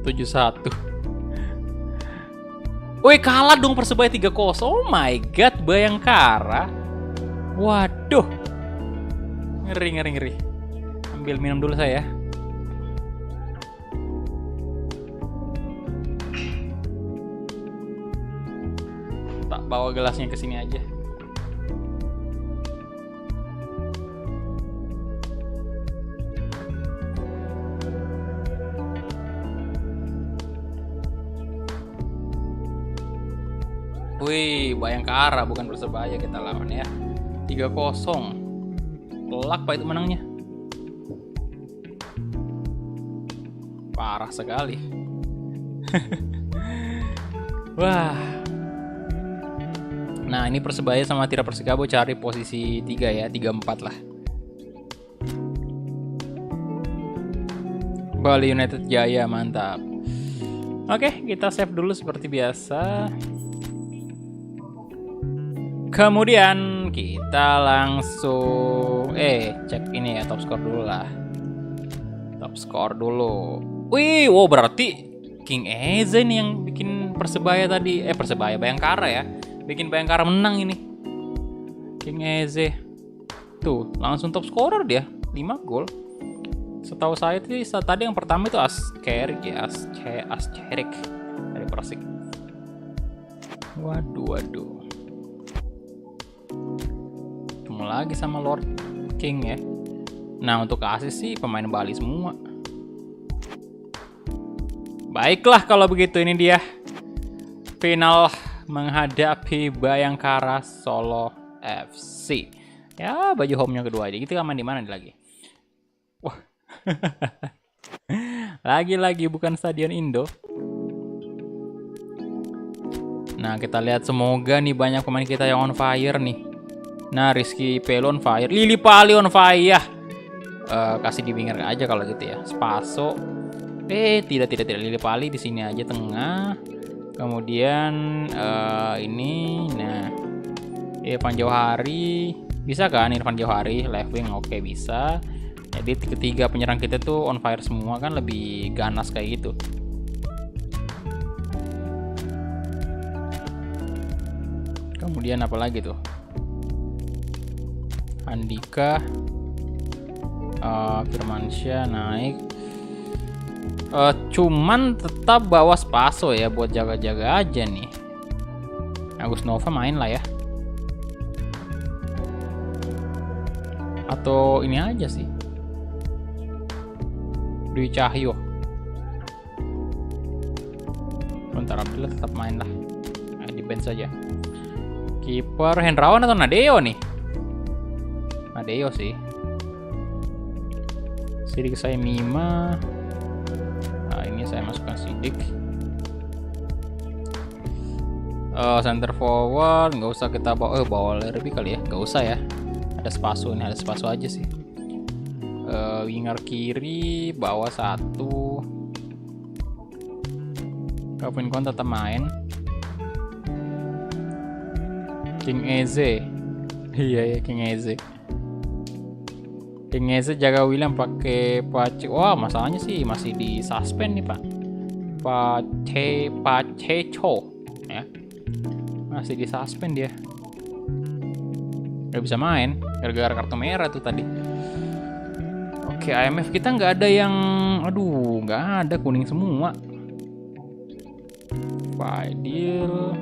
71. Woi kalah dong Persebaya 3-0. Oh my god, Bayangkara. Waduh. Ngeri. Ambil minum dulu saya. Tak bawa gelasnya ke sini aja. Wih, Bayangkara bukan Persebaya kita lawan ya. 3-0. Telak Pak itu menangnya. Parah sekali. Wah. Nah, ini Persebaya sama Tira Persikabo cari posisi 3 ya, 3-4 lah. Bali United jaya, mantap. Oke, kita save dulu seperti biasa. Kemudian kita langsung cek ini ya, top score dulu lah. Top score dulu. Wih, wow berarti King Eze nih yang bikin Persebaya tadi. Persebaya Bayangkara ya. Bikin Bayangkara menang ini. King Eze. Tuh, langsung top scorer dia, 5 gol. Setahu saya tuh tadi yang pertama itu Askerik ya, Askerik dari Persik. Waduh. Ketemu lagi sama Lord King ya. Nah untuk asis sih pemain Bali semua. Baiklah kalau begitu, ini dia final menghadapi Bayangkara Solo FC. Ya baju home-nya kedua aja. Gitu kan main di mana nih lagi? Wah. Lagi-lagi bukan Stadion Indo. Nah kita lihat, semoga nih banyak pemain kita yang on fire nih. Nah Rizky Pelo on fire, Lili Pali on fire. Kasih di winger aja kalau gitu ya. Spaso. Tidak Lili Pali di sini aja tengah. Kemudian ini, nah Irfan Jauhari bisa kan? Irfan Jauhari left wing, oke bisa. Jadi ketiga penyerang kita tuh on fire semua kan, lebih ganas kayak gitu. Kemudian apa lagi tuh? Andika, Firmansyah naik. Cuman tetap bawa Spaso ya buat jaga-jaga aja nih. Agus Nova main lah ya. Atau ini aja sih, Dwi Cahyo. Bentar, Abdullah tetap main lah. Nah, di bench saja. Kiper Hendrawan atau Nadeo nih? Nadeo sih. Sidik saya Mima. Nah, ini saya masukkan Sidik. Center forward nggak usah kita bawa. Bawa Lerby kali ya? Nggak usah ya. Ada Spaso, ini ada Spaso aja sih. Winger kiri bawa 1. Kevin Kwan tetap main. King Eze. Iya ya, King Eze. King Eze jaga William pakai Pace. Wah, masalahnya sih masih di suspend nih, Pak. Paceco ya. Masih di suspend dia. Gak bisa main gara-gara kartu merah tuh tadi. Oke, IMF kita nggak ada yang, nggak ada, kuning semua. Fadil.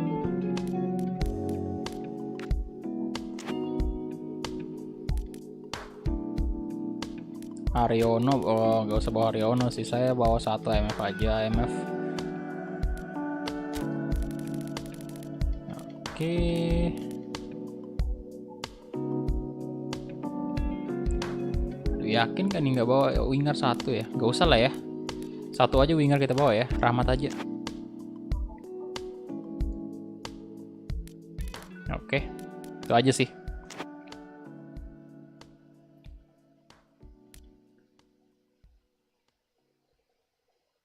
Aryono, nggak usah bawa Aryono sih, saya bawa 1 IMF aja, IMF. Oke. Yakin kan nih nggak bawa winger 1 ya? Nggak usah lah ya. 1 aja winger kita bawa ya, Rahmat aja. Oke, itu aja sih.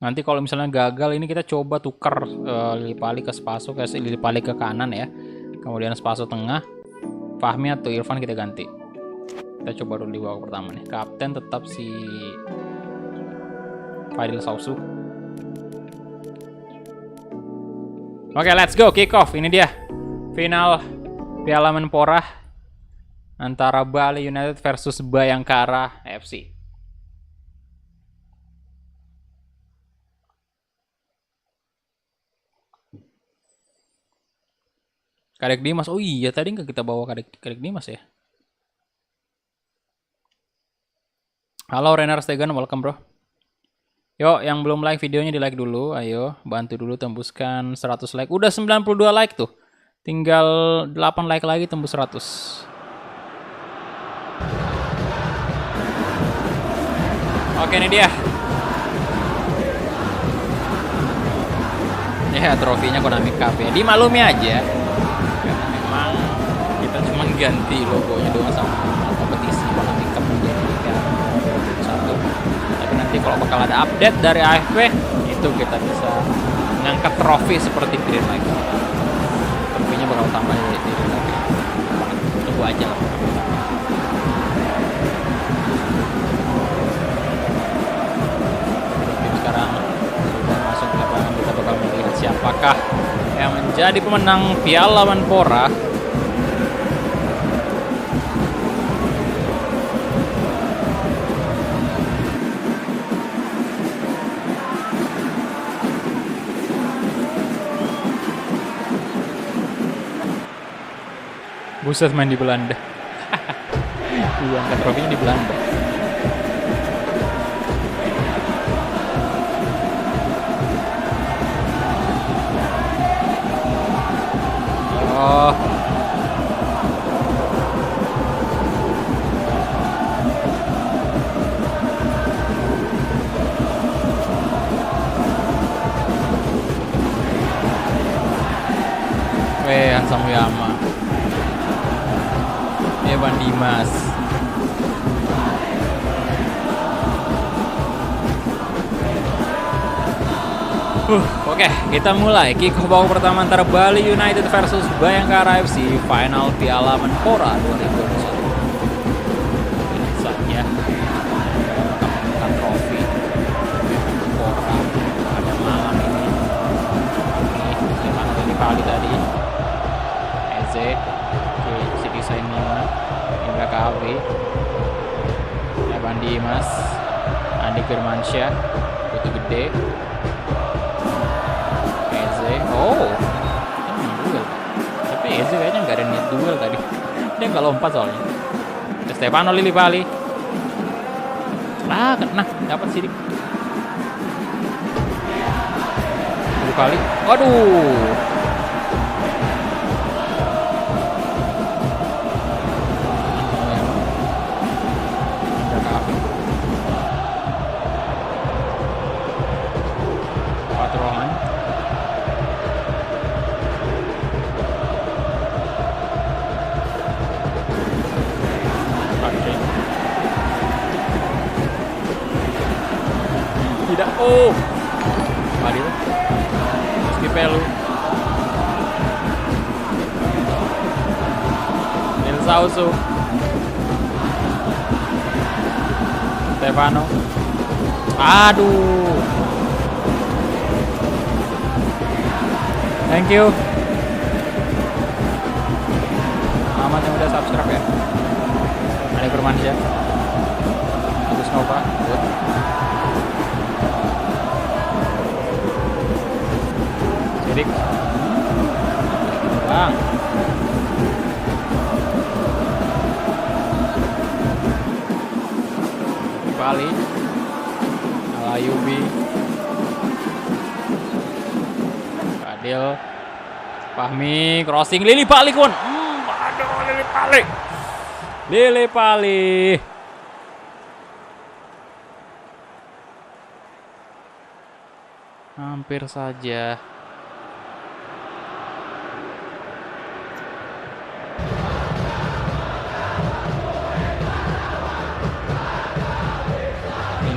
Nanti kalau misalnya gagal ini kita coba tukar Lili Pali ke Spaso, kasih Lili Pali ke kanan ya. Kemudian Spaso tengah, Fahmi atau Irfan kita ganti. Kita coba dulu di babak pertama nih. Kapten tetap si Fadil Sausu. Oke, let's go kick off. Ini dia final Piala Menpora antara Bali United versus Bayangkara FC. Kadek Dimas. Oh iya, tadi nggak kita bawa Kadek Dimas ya. Halo Renar Stegan, welcome bro. Yuk, yang belum like videonya di like dulu. Ayo, bantu dulu tembuskan 100 like. Udah 92 like tuh. Tinggal 8 like lagi tembus 100. Oke, ini dia. Ya, trofinya Konami Cup ya. Dimaklumi aja. Karena memang kita cuma ganti logonya doang sama kompetisi Konami Cup menjadi Piala Menpora 2021. Tapi nanti kalau bakal ada update dari AFP, itu kita bisa mengangkat trofi seperti Green lagi. Trofinya bakal tambah di Green lagi. Tunggu aja lah. Tim sekarang sudah masuk ke lapangan, kita bakal melihat siapakah yang menjadi pemenang Piala Menpora. Buset, main di Belanda. Iya, angkat trofinya di Belanda. Oh. Hansa Muyama. Evan Dimas. Oke, kita mulai kick off babak pertama antara Bali United versus Bayangkara FC, final Piala Menpora 2021. Ini saatnya kita trofi Menpora pada malam ini. Ini mana ini kali tadi Eze, si desainnya Indra KAV, Evan Dimas, Andi Firmansyah, Putu Gede, Eze. Oh, ini duel. Tapi Eze kayaknya nggak ada niat duel tadi. Dia nggak lompat soalnya. Stefano Lili Pali. Nah, dapat sidik. Lili Pali. Waduh. Tidak, oh, mari lah, meski pelu, Nil Sausu, Stefano, aduh, thank you, Ahmad yang udah subscribe ya, Adi Firmansyah, Agus Nova, good. Sidik Bang Bali Alayubi Fadil Fahmi crossing Lili Pali kon. Aduh, Lili Pali. Lili Pali. Hampir saja.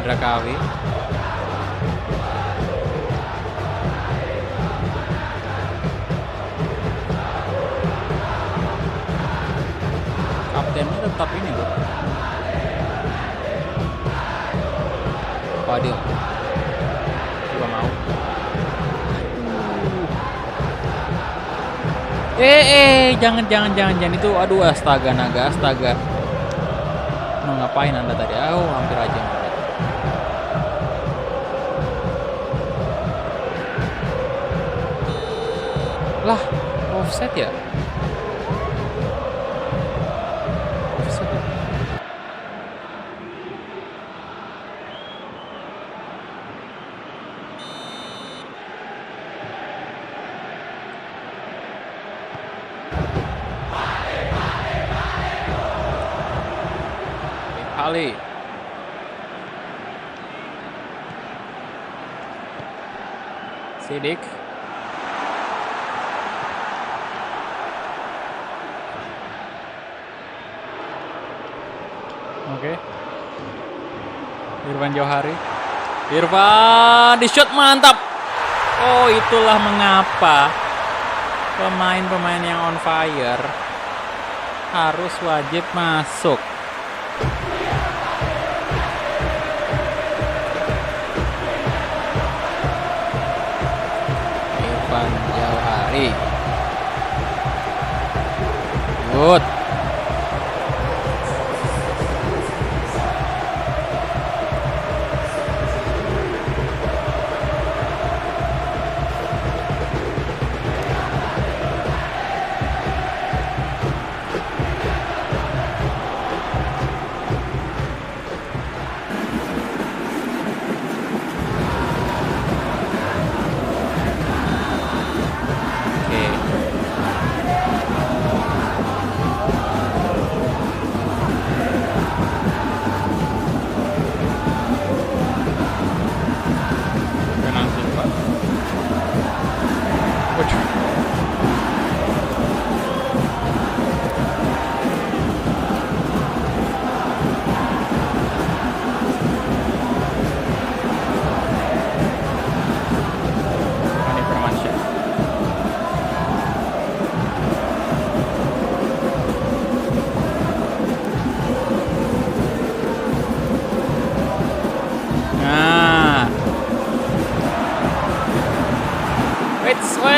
Indra Kawi. Jangan itu. Aduh, astaga naga, astaga. Mau ngapain Anda tadi? Oh, hampir aja. Lah, offset ya? Offset ya? Ali. Sidik. Oke. Irfan Johari. Irfan di shot mantap. Oh, itulah mengapa pemain-pemain yang on fire harus wajib masuk. Irfan Johari. Good.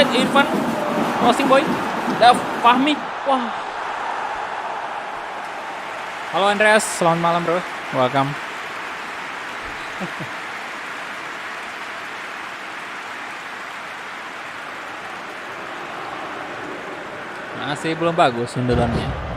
Irfan crossing boy. Fahmi. Wah. Halo Andreas, selamat malam bro. Welcome. Masih belum bagus sundulannya.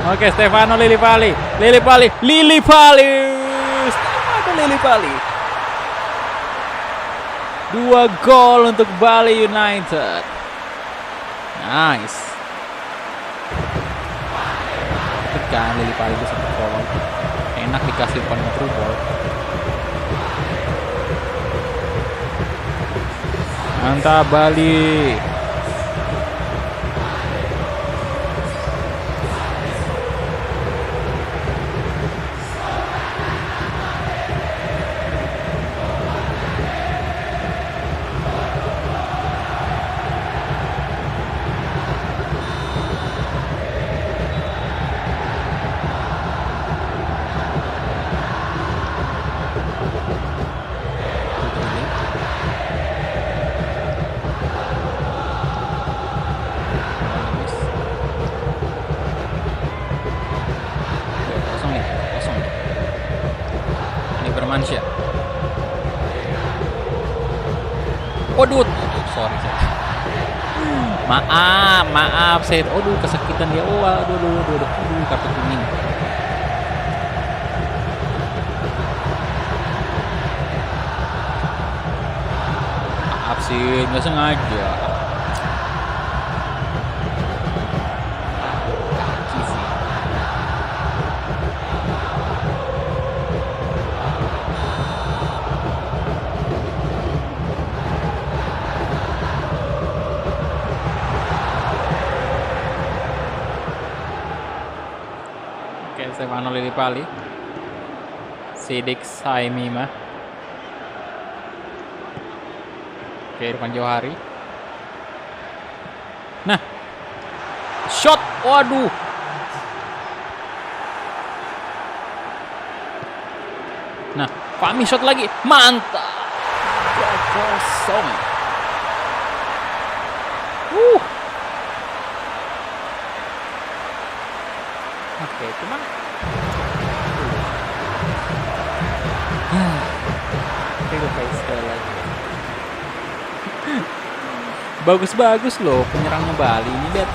Oke, Stefano Lillipali. Stefano Lillipali. 2 gol untuk Bali United. Nice. Tekan Lillipali bisa gol. Enak dikasih umpan true ball. Mantap Bali. Mansyah. Waduh, sorry. Maaf, saya. Aduh, kesakitan dia. Oh, aduh, kartu kuning. Maaf sih, nggak sengaja. Stefano Lillipali. Sidik Saimima. Oke, Irfan Johari. Nah, shot, waduh. Nah, Fahmi shot lagi, mantap. 2-0. Oke, cuman sekali lagi. Bagus-bagus loh penyerangnya Bali. Ini lihat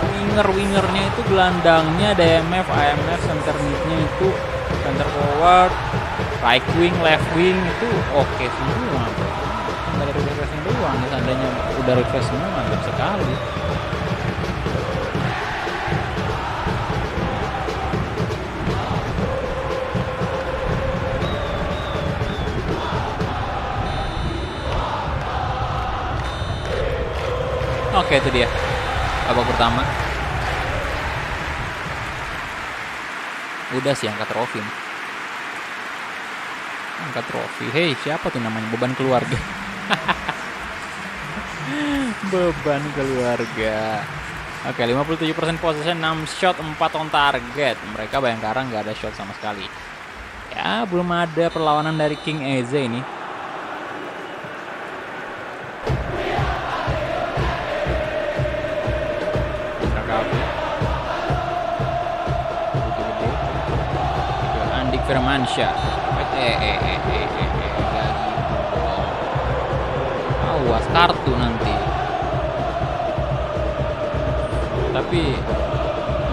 wingernya itu gelandangnya DMF, AMF, center mid-nya itu center forward, right wing, left wing itu oke semua. Nggak ada refreshing doang. Seandainya udah refresh semua mantap sekali. Oke, itu dia babak pertama. Udah sih angkat trofi. Angkat trofi. Hei, siapa tuh namanya? Beban keluarga. Beban keluarga. Oke, 57% possession, 6 shot, 4 on target. Mereka Bayangkara nggak ada shot sama sekali. Ya, belum ada perlawanan dari King Eze ini. Firmansyah. Awas kartu nanti. Tapi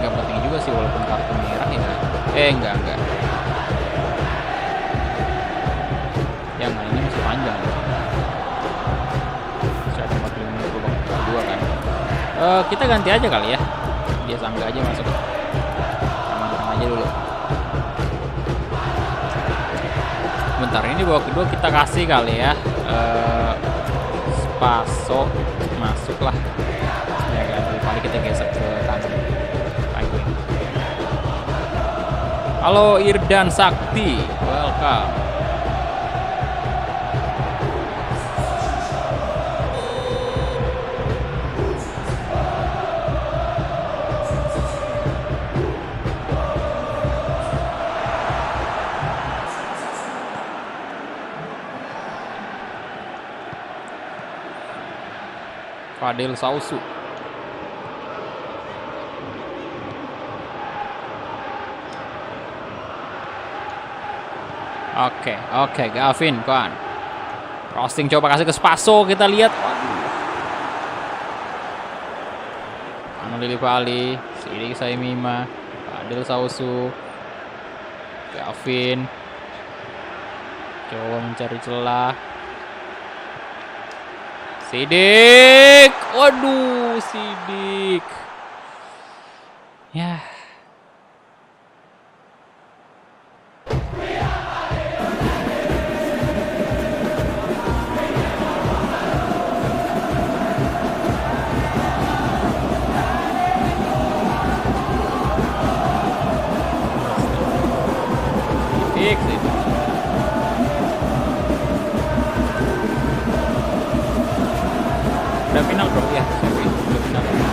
nggak penting juga sih walaupun kartu merah ya. Enggak. Yang ini masih panjang. Saya 45 menit babak kedua kan. Kita ganti aja kali ya. Dia Sangga aja masuk. Aman aja dulu. Bentar, ini babak kedua kita kasih kali ya. Spaso masuklah. Ya kan, paling kita gesek ke kanan. Halo Irdan Sakti, welcome. Fadil Sausu. Oke, Gavin kan. Crossing coba kasih ke Spaso, kita lihat. Anu Lillipali, Sidik Saimima, Fadil Sausu, Gavin. Coba mencari celah. Sidik, waduh, Sidik. Ya. Sidik. Udah final bro ya, sorry, udah final.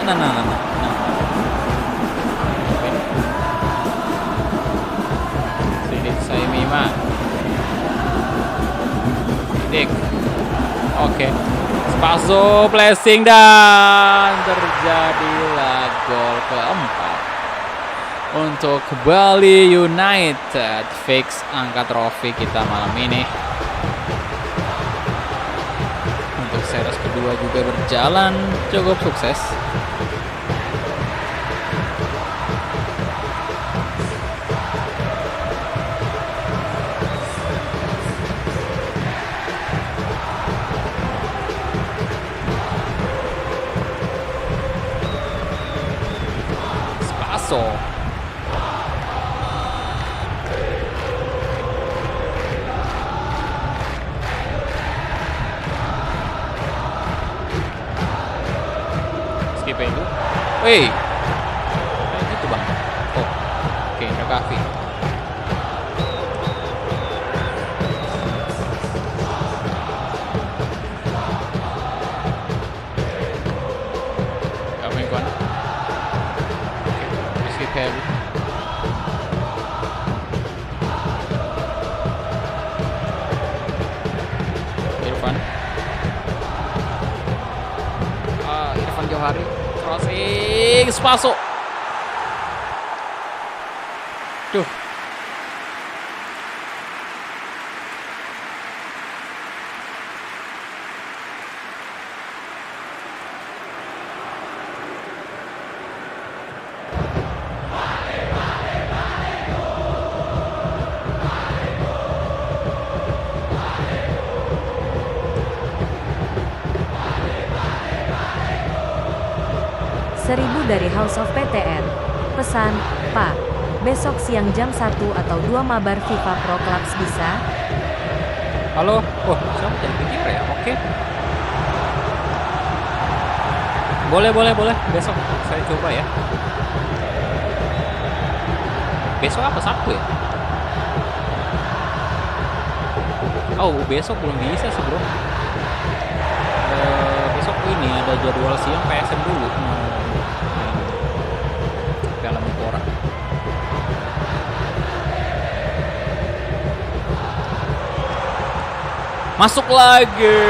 Nah. Sidik Saimima. Sidik. Oke. Spaso blessing dan terjadilah gol keempat untuk Bali United. Fix angkat trofi kita malam ini. Untuk series kedua juga berjalan cukup sukses. Spaso. Wih, kayak gitu bang. Oh, oke, Rekavi. Kawan. Oke, Rizky Pellu. Irfan. Irfan Johari. Crossing, Spaso. Duh. Seribu dari House of PTN. Pesan, Pak. Besok siang jam 1 atau 2 mabar FIFA Pro Clubs bisa? Halo. Oh, siapa jadi pikir ya? Oke. Boleh. Besok saya coba ya. Besok apa? Sabtu ya? Oh, besok belum bisa sih bro. Besok ini ada jadwal siang PSM dulu. Piala Menpora. Masuk lagi.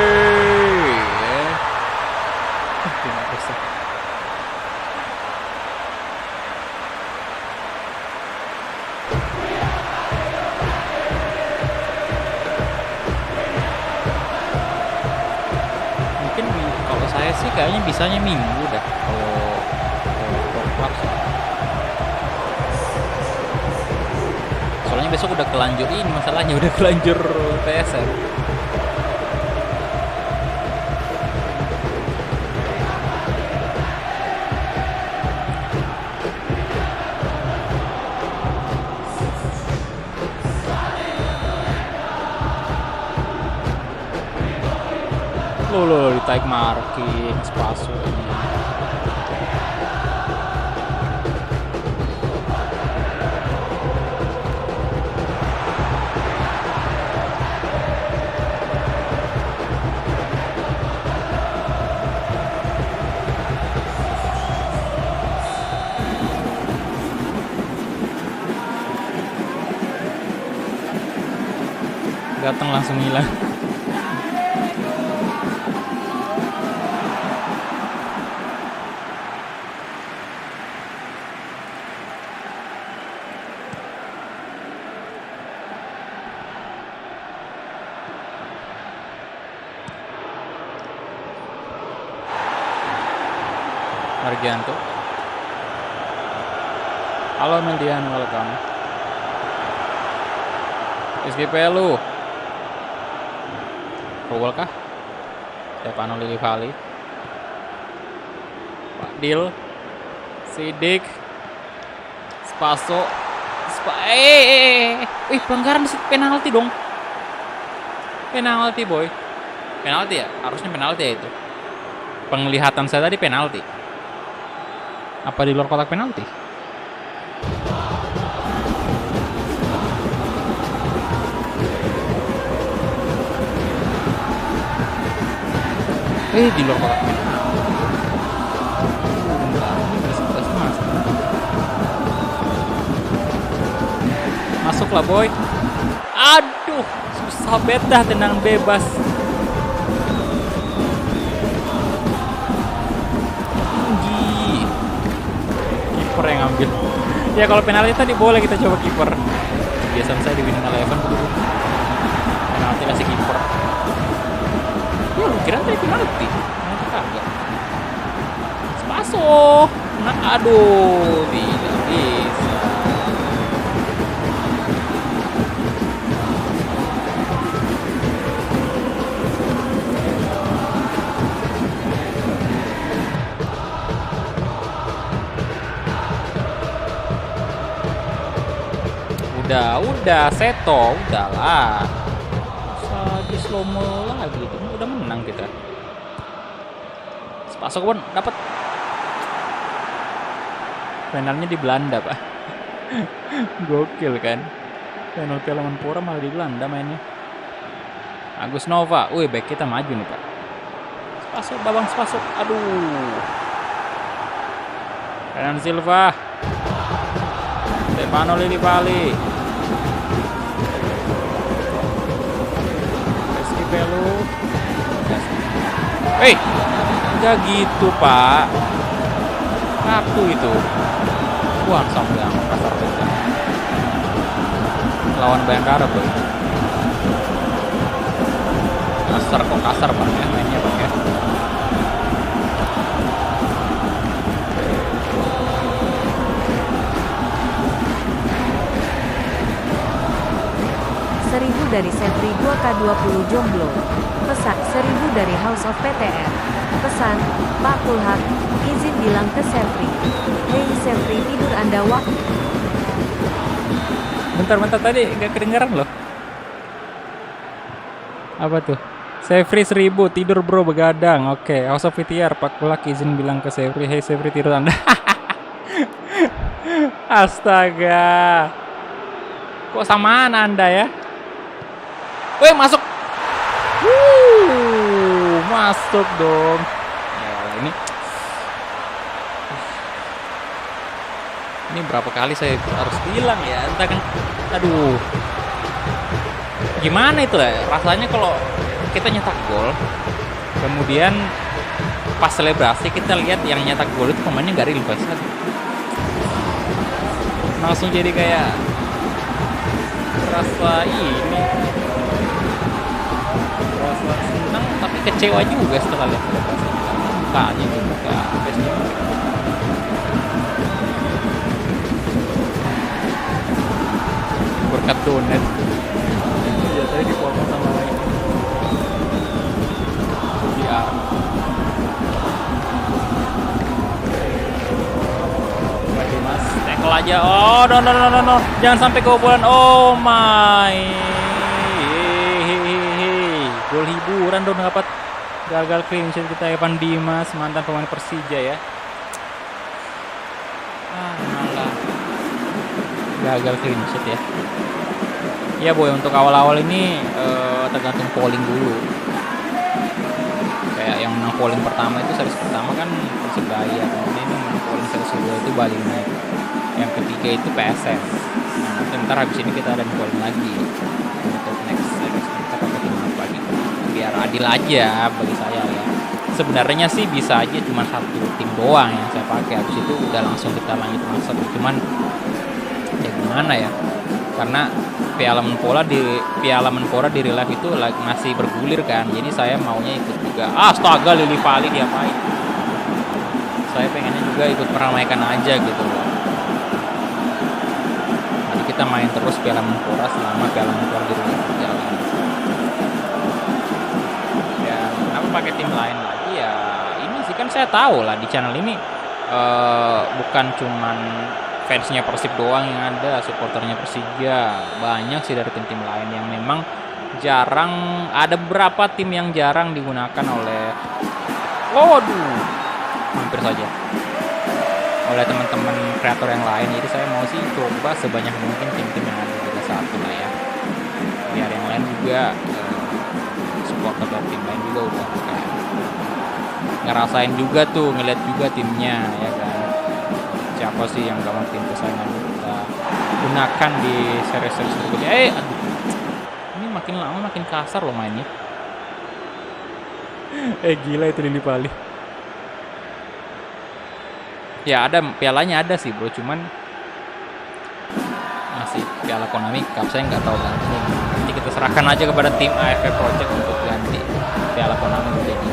Mungkin kalau saya sih kayaknya bisanya minggu dah kalau Clubs. Soalnya besok udah kelanjur ini masalahnya, udah kelanjur PSM. Loh, ditarik marking Spaso ini. Datang langsung hilang. Margianto. Halo Meldian, welcome. Rizky Pellu. Rowell kah? Stefano Lillivali. Pak Dil. Sidik. Spaso. Pelanggaran penalti dong. Penalti boy. Penalti ya? Harusnya penalti ya itu. Penglihatan saya tadi penalti. Apa di luar kotak penalti? Di luar kotak penalti. Masuklah boy. Aduh, susah banget dah tenang bebas. Kiper yang ngambil. Ya kalau penalti tadi boleh kita coba kiper. Biasanya saya di winning eleven dulu. Penalti kasih kiper. Ya lu kira tadi penalti? Penalti kagak. Spaso. Nah, aduh, tidak bisa. Udah, Seto, udahlah. Usah di slow mo lagi, itu udah menang kita. Spaso kan dapat. Finalnya di Belanda, Pak. Gokil kan. Final Piala Menpora malah di Belanda mainnya. Agus Nova. Wih, back kita maju nih, Pak. Spasuk, Babang Spasuk. Aduh. Renan Silva. Stefano Lillipali. Rizky Pelu. Hei, enggak gitu, Pak. Kartu itu. Wah, sampai yang kasar banget. Lawan Bayangkara, Bro. Kasar kok kasar, Pak, ya mainnya, Pak, ya. Seribu dari Sentri 2K20 Jomblo. Pesan 1000 dari House of PTR. Pesan, Pak Kulhak, izin bilang ke Sentri. Hei Sentri, tidur Anda waktu. Bentar tadi nggak kedengeran loh. Apa tuh? Sefri 1000 tidur bro begadang. Oke, House of PTR Pak Kulak izin bilang ke Sefri, hey Sefri tidur Anda. Astaga. Kok samaan Anda ya? Woi, masuk. Masuk dong. Ya, ini berapa kali saya harus bilang ya, entah kan. Aduh. Gimana itu lah rasanya kalau kita nyetak gol, kemudian pas selebrasi kita lihat yang nyetak gol itu pemainnya nggak real. Langsung jadi kayak rasa senang tapi kecewa juga setelah lihat selebrasi. Mukanya tuh muka berkat donat. Iya, tadi dipotong sama lain. Ya. Waduh mas, tackle aja. Oh, no. Jangan sampai kebobolan. Oh my. Gol hiburan dong dapat. Gagal clean sheet kita Evan Dimas, mantan pemain Persija ya. Malah gagal clean sheet ya. Ya boy, untuk awal-awal ini tergantung polling dulu. Kayak yang menang polling pertama itu series pertama kan Persebaya, kemudian yang menang polling series kedua itu Bali United, yang ketiga itu PSM. Nah nanti ntar habis ini kita ada polling lagi untuk next series kita pakai tim apa gitu, biar adil aja bagi saya ya. Sebenarnya sih bisa aja cuma satu tim doang yang saya pakai, habis itu udah langsung kita lanjut masuk. Cuman ya gimana ya, karena Piala Menpora di real life itu masih bergulir kan, jadi saya maunya ikut juga. Astaga, Lillipali diapain? Saya pengennya juga ikut meramaikan aja gitu loh. Jadi kita main terus Piala Menpora selama Piala Menpora di real life berjalan. Ya kenapa pakai tim lain lagi ya? Ini sih kan saya tahu lah di channel ini bukan cuman fansnya Persib doang yang ada, supporternya Persija banyak sih dari tim-tim lain yang memang jarang. Ada beberapa tim yang jarang digunakan oleh hampir saja oleh teman-teman kreator yang lain. Jadi saya mau sih coba sebanyak mungkin tim-tim yang ada di Liga 1 lah ya, biar yang lain juga supporter dari tim lain juga udah kayak ngerasain juga tuh, ngeliat juga timnya ya kan. Siapa sih yang gak mau tim kesayangan kita gunakan di seri-seri berikutnya. Aduh, ini makin lama makin kasar loh mainnya. Gila itu Lillipali. Ya ada pialanya ada sih bro, cuman masih Piala Konami Cup saya nggak tahu ganti. Nanti kita serahkan aja kepada tim AFF Project untuk ganti Piala Konami menjadi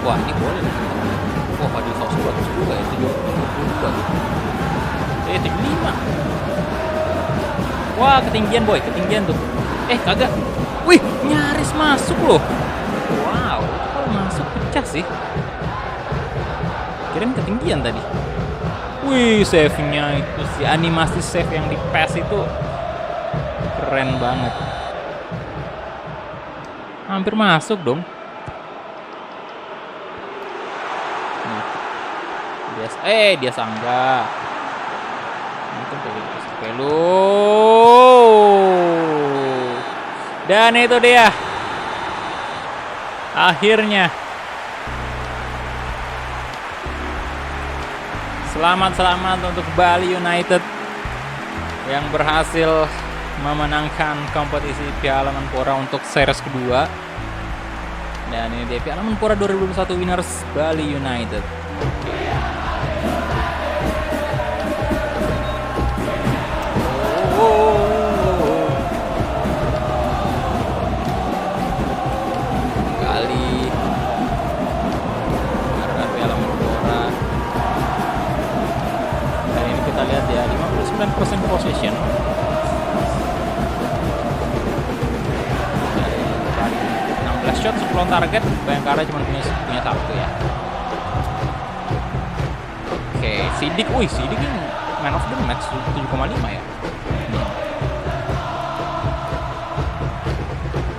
wah ini boleh. Wah Fadil Faus bagus juga itu juga. Tim 5. Wah ketinggian boy, ketinggian tuh. Kagak. Wih nyaris masuk loh. Wow, kalau masuk pecah sih. Kirain ketinggian tadi. Wih save-nya itu si animasi save yang di PES itu keren banget. Hampir masuk dong. Dia sanggah. Itu Pelu. Dan itu dia. Akhirnya. Selamat untuk Bali United yang berhasil memenangkan kompetisi Piala Menpora untuk series kedua. Dan ini dia Piala Menpora 2021 winners Bali United. Kali karena Piala Menpora. Dan ini kita lihat ya 59% possession. 16 shot 10 target, Bayangkara cuma punya satu ya. Oke, Sidik ini man of the match 7,5 ya.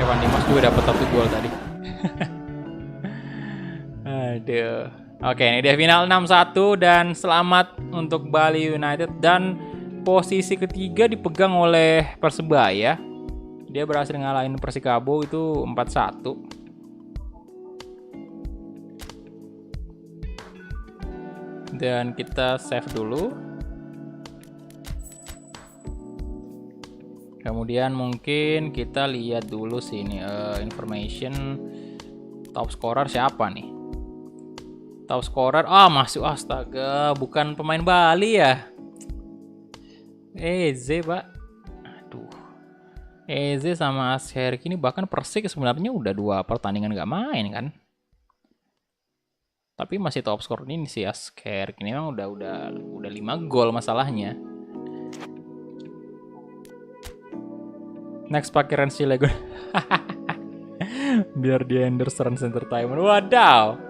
Evan Dimas juga dapat 1 gol tadi. Aduh. Oke, ini dia final 6-1 dan selamat untuk Bali United dan posisi ketiga dipegang oleh Persebaya. Dia berhasil ngalahin Persikabo itu 4-1. Dan kita save dulu. Kemudian mungkin kita lihat dulu sini information top scorer siapa nih? Top scorer masuk, astaga, bukan pemain Bali ya. Eze, Pak. Eze sama Asher ini bahkan Persik sebenarnya udah 2 pertandingan gak main kan. Tapi masih top skor ini si Asher ini memang udah 5 gol masalahnya. Next pakai Renzi Lego. Biar dia Anderson entertainment. Wadaw.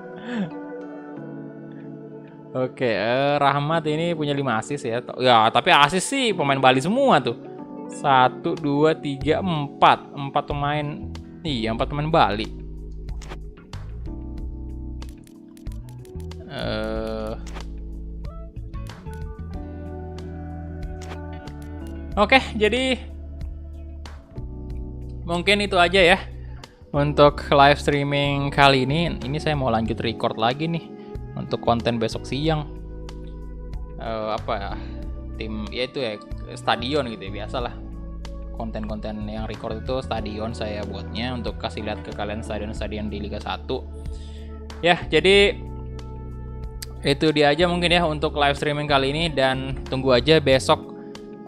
Oke, Rahmat ini punya 5 assist ya. Ya, tapi assist sih pemain Bali semua tuh. 1, 2, 3, 4 pemain. Iya, 4 pemain Bali. Oke, jadi mungkin itu aja ya untuk live streaming kali ini. Ini saya mau lanjut record lagi nih untuk konten besok siang. Tim ya itu ya stadion gitu ya, biasalah konten-konten yang record itu stadion saya buatnya untuk kasih lihat ke kalian stadion-stadion di Liga 1 ya. Jadi itu dia aja mungkin ya untuk live streaming kali ini, dan tunggu aja besok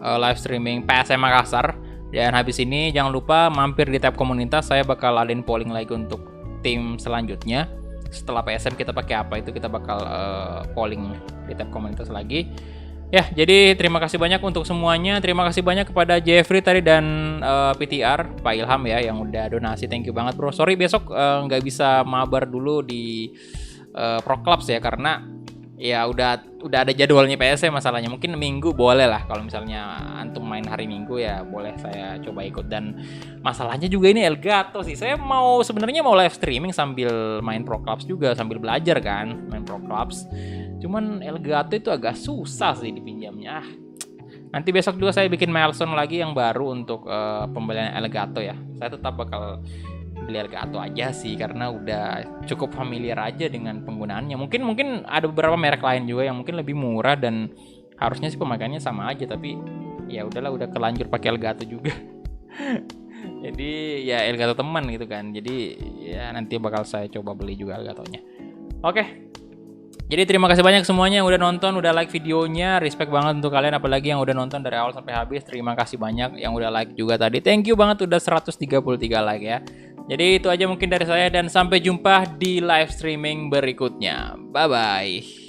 live streaming PSM Makassar. Dan habis ini jangan lupa mampir di tab komunitas, saya bakal adain polling lagi untuk tim selanjutnya. Setelah PSM kita pakai apa itu kita bakal polling di tab komunitas lagi. Ya, jadi terima kasih banyak untuk semuanya. Terima kasih banyak kepada Jeffrey tadi dan PTR, Pak Ilham ya yang udah donasi. Thank you banget, bro. Sorry besok nggak bisa mabar dulu di Pro Clubs ya, karena ya udah ada jadwalnya PSM masalahnya. Mungkin Minggu boleh lah, kalau misalnya antum main hari Minggu ya boleh saya coba ikut. Dan masalahnya juga ini Elgato sih. Saya sebenarnya mau live streaming sambil main Pro Clubs juga, sambil belajar kan main Pro Clubs. Cuman Elgato itu agak susah sih dipinjamnya. Nanti besok juga saya bikin milestone lagi yang baru untuk pembelian Elgato ya. Saya tetap bakal beli Elgato aja sih karena udah cukup familiar aja dengan penggunaannya. Mungkin ada beberapa merek lain juga yang mungkin lebih murah dan harusnya sih pemakaiannya sama aja, tapi ya udahlah, udah kelanjur pakai Elgato juga. Jadi ya Elgato teman gitu kan. Jadi ya nanti bakal saya coba beli juga Elgatonya. Oke. Jadi terima kasih banyak semuanya yang udah nonton, udah like videonya. Respect banget untuk kalian, apalagi yang udah nonton dari awal sampai habis. Terima kasih banyak yang udah like juga tadi. Thank you banget udah 133 like ya. Jadi itu aja mungkin dari saya, dan sampai jumpa di live streaming berikutnya. Bye bye.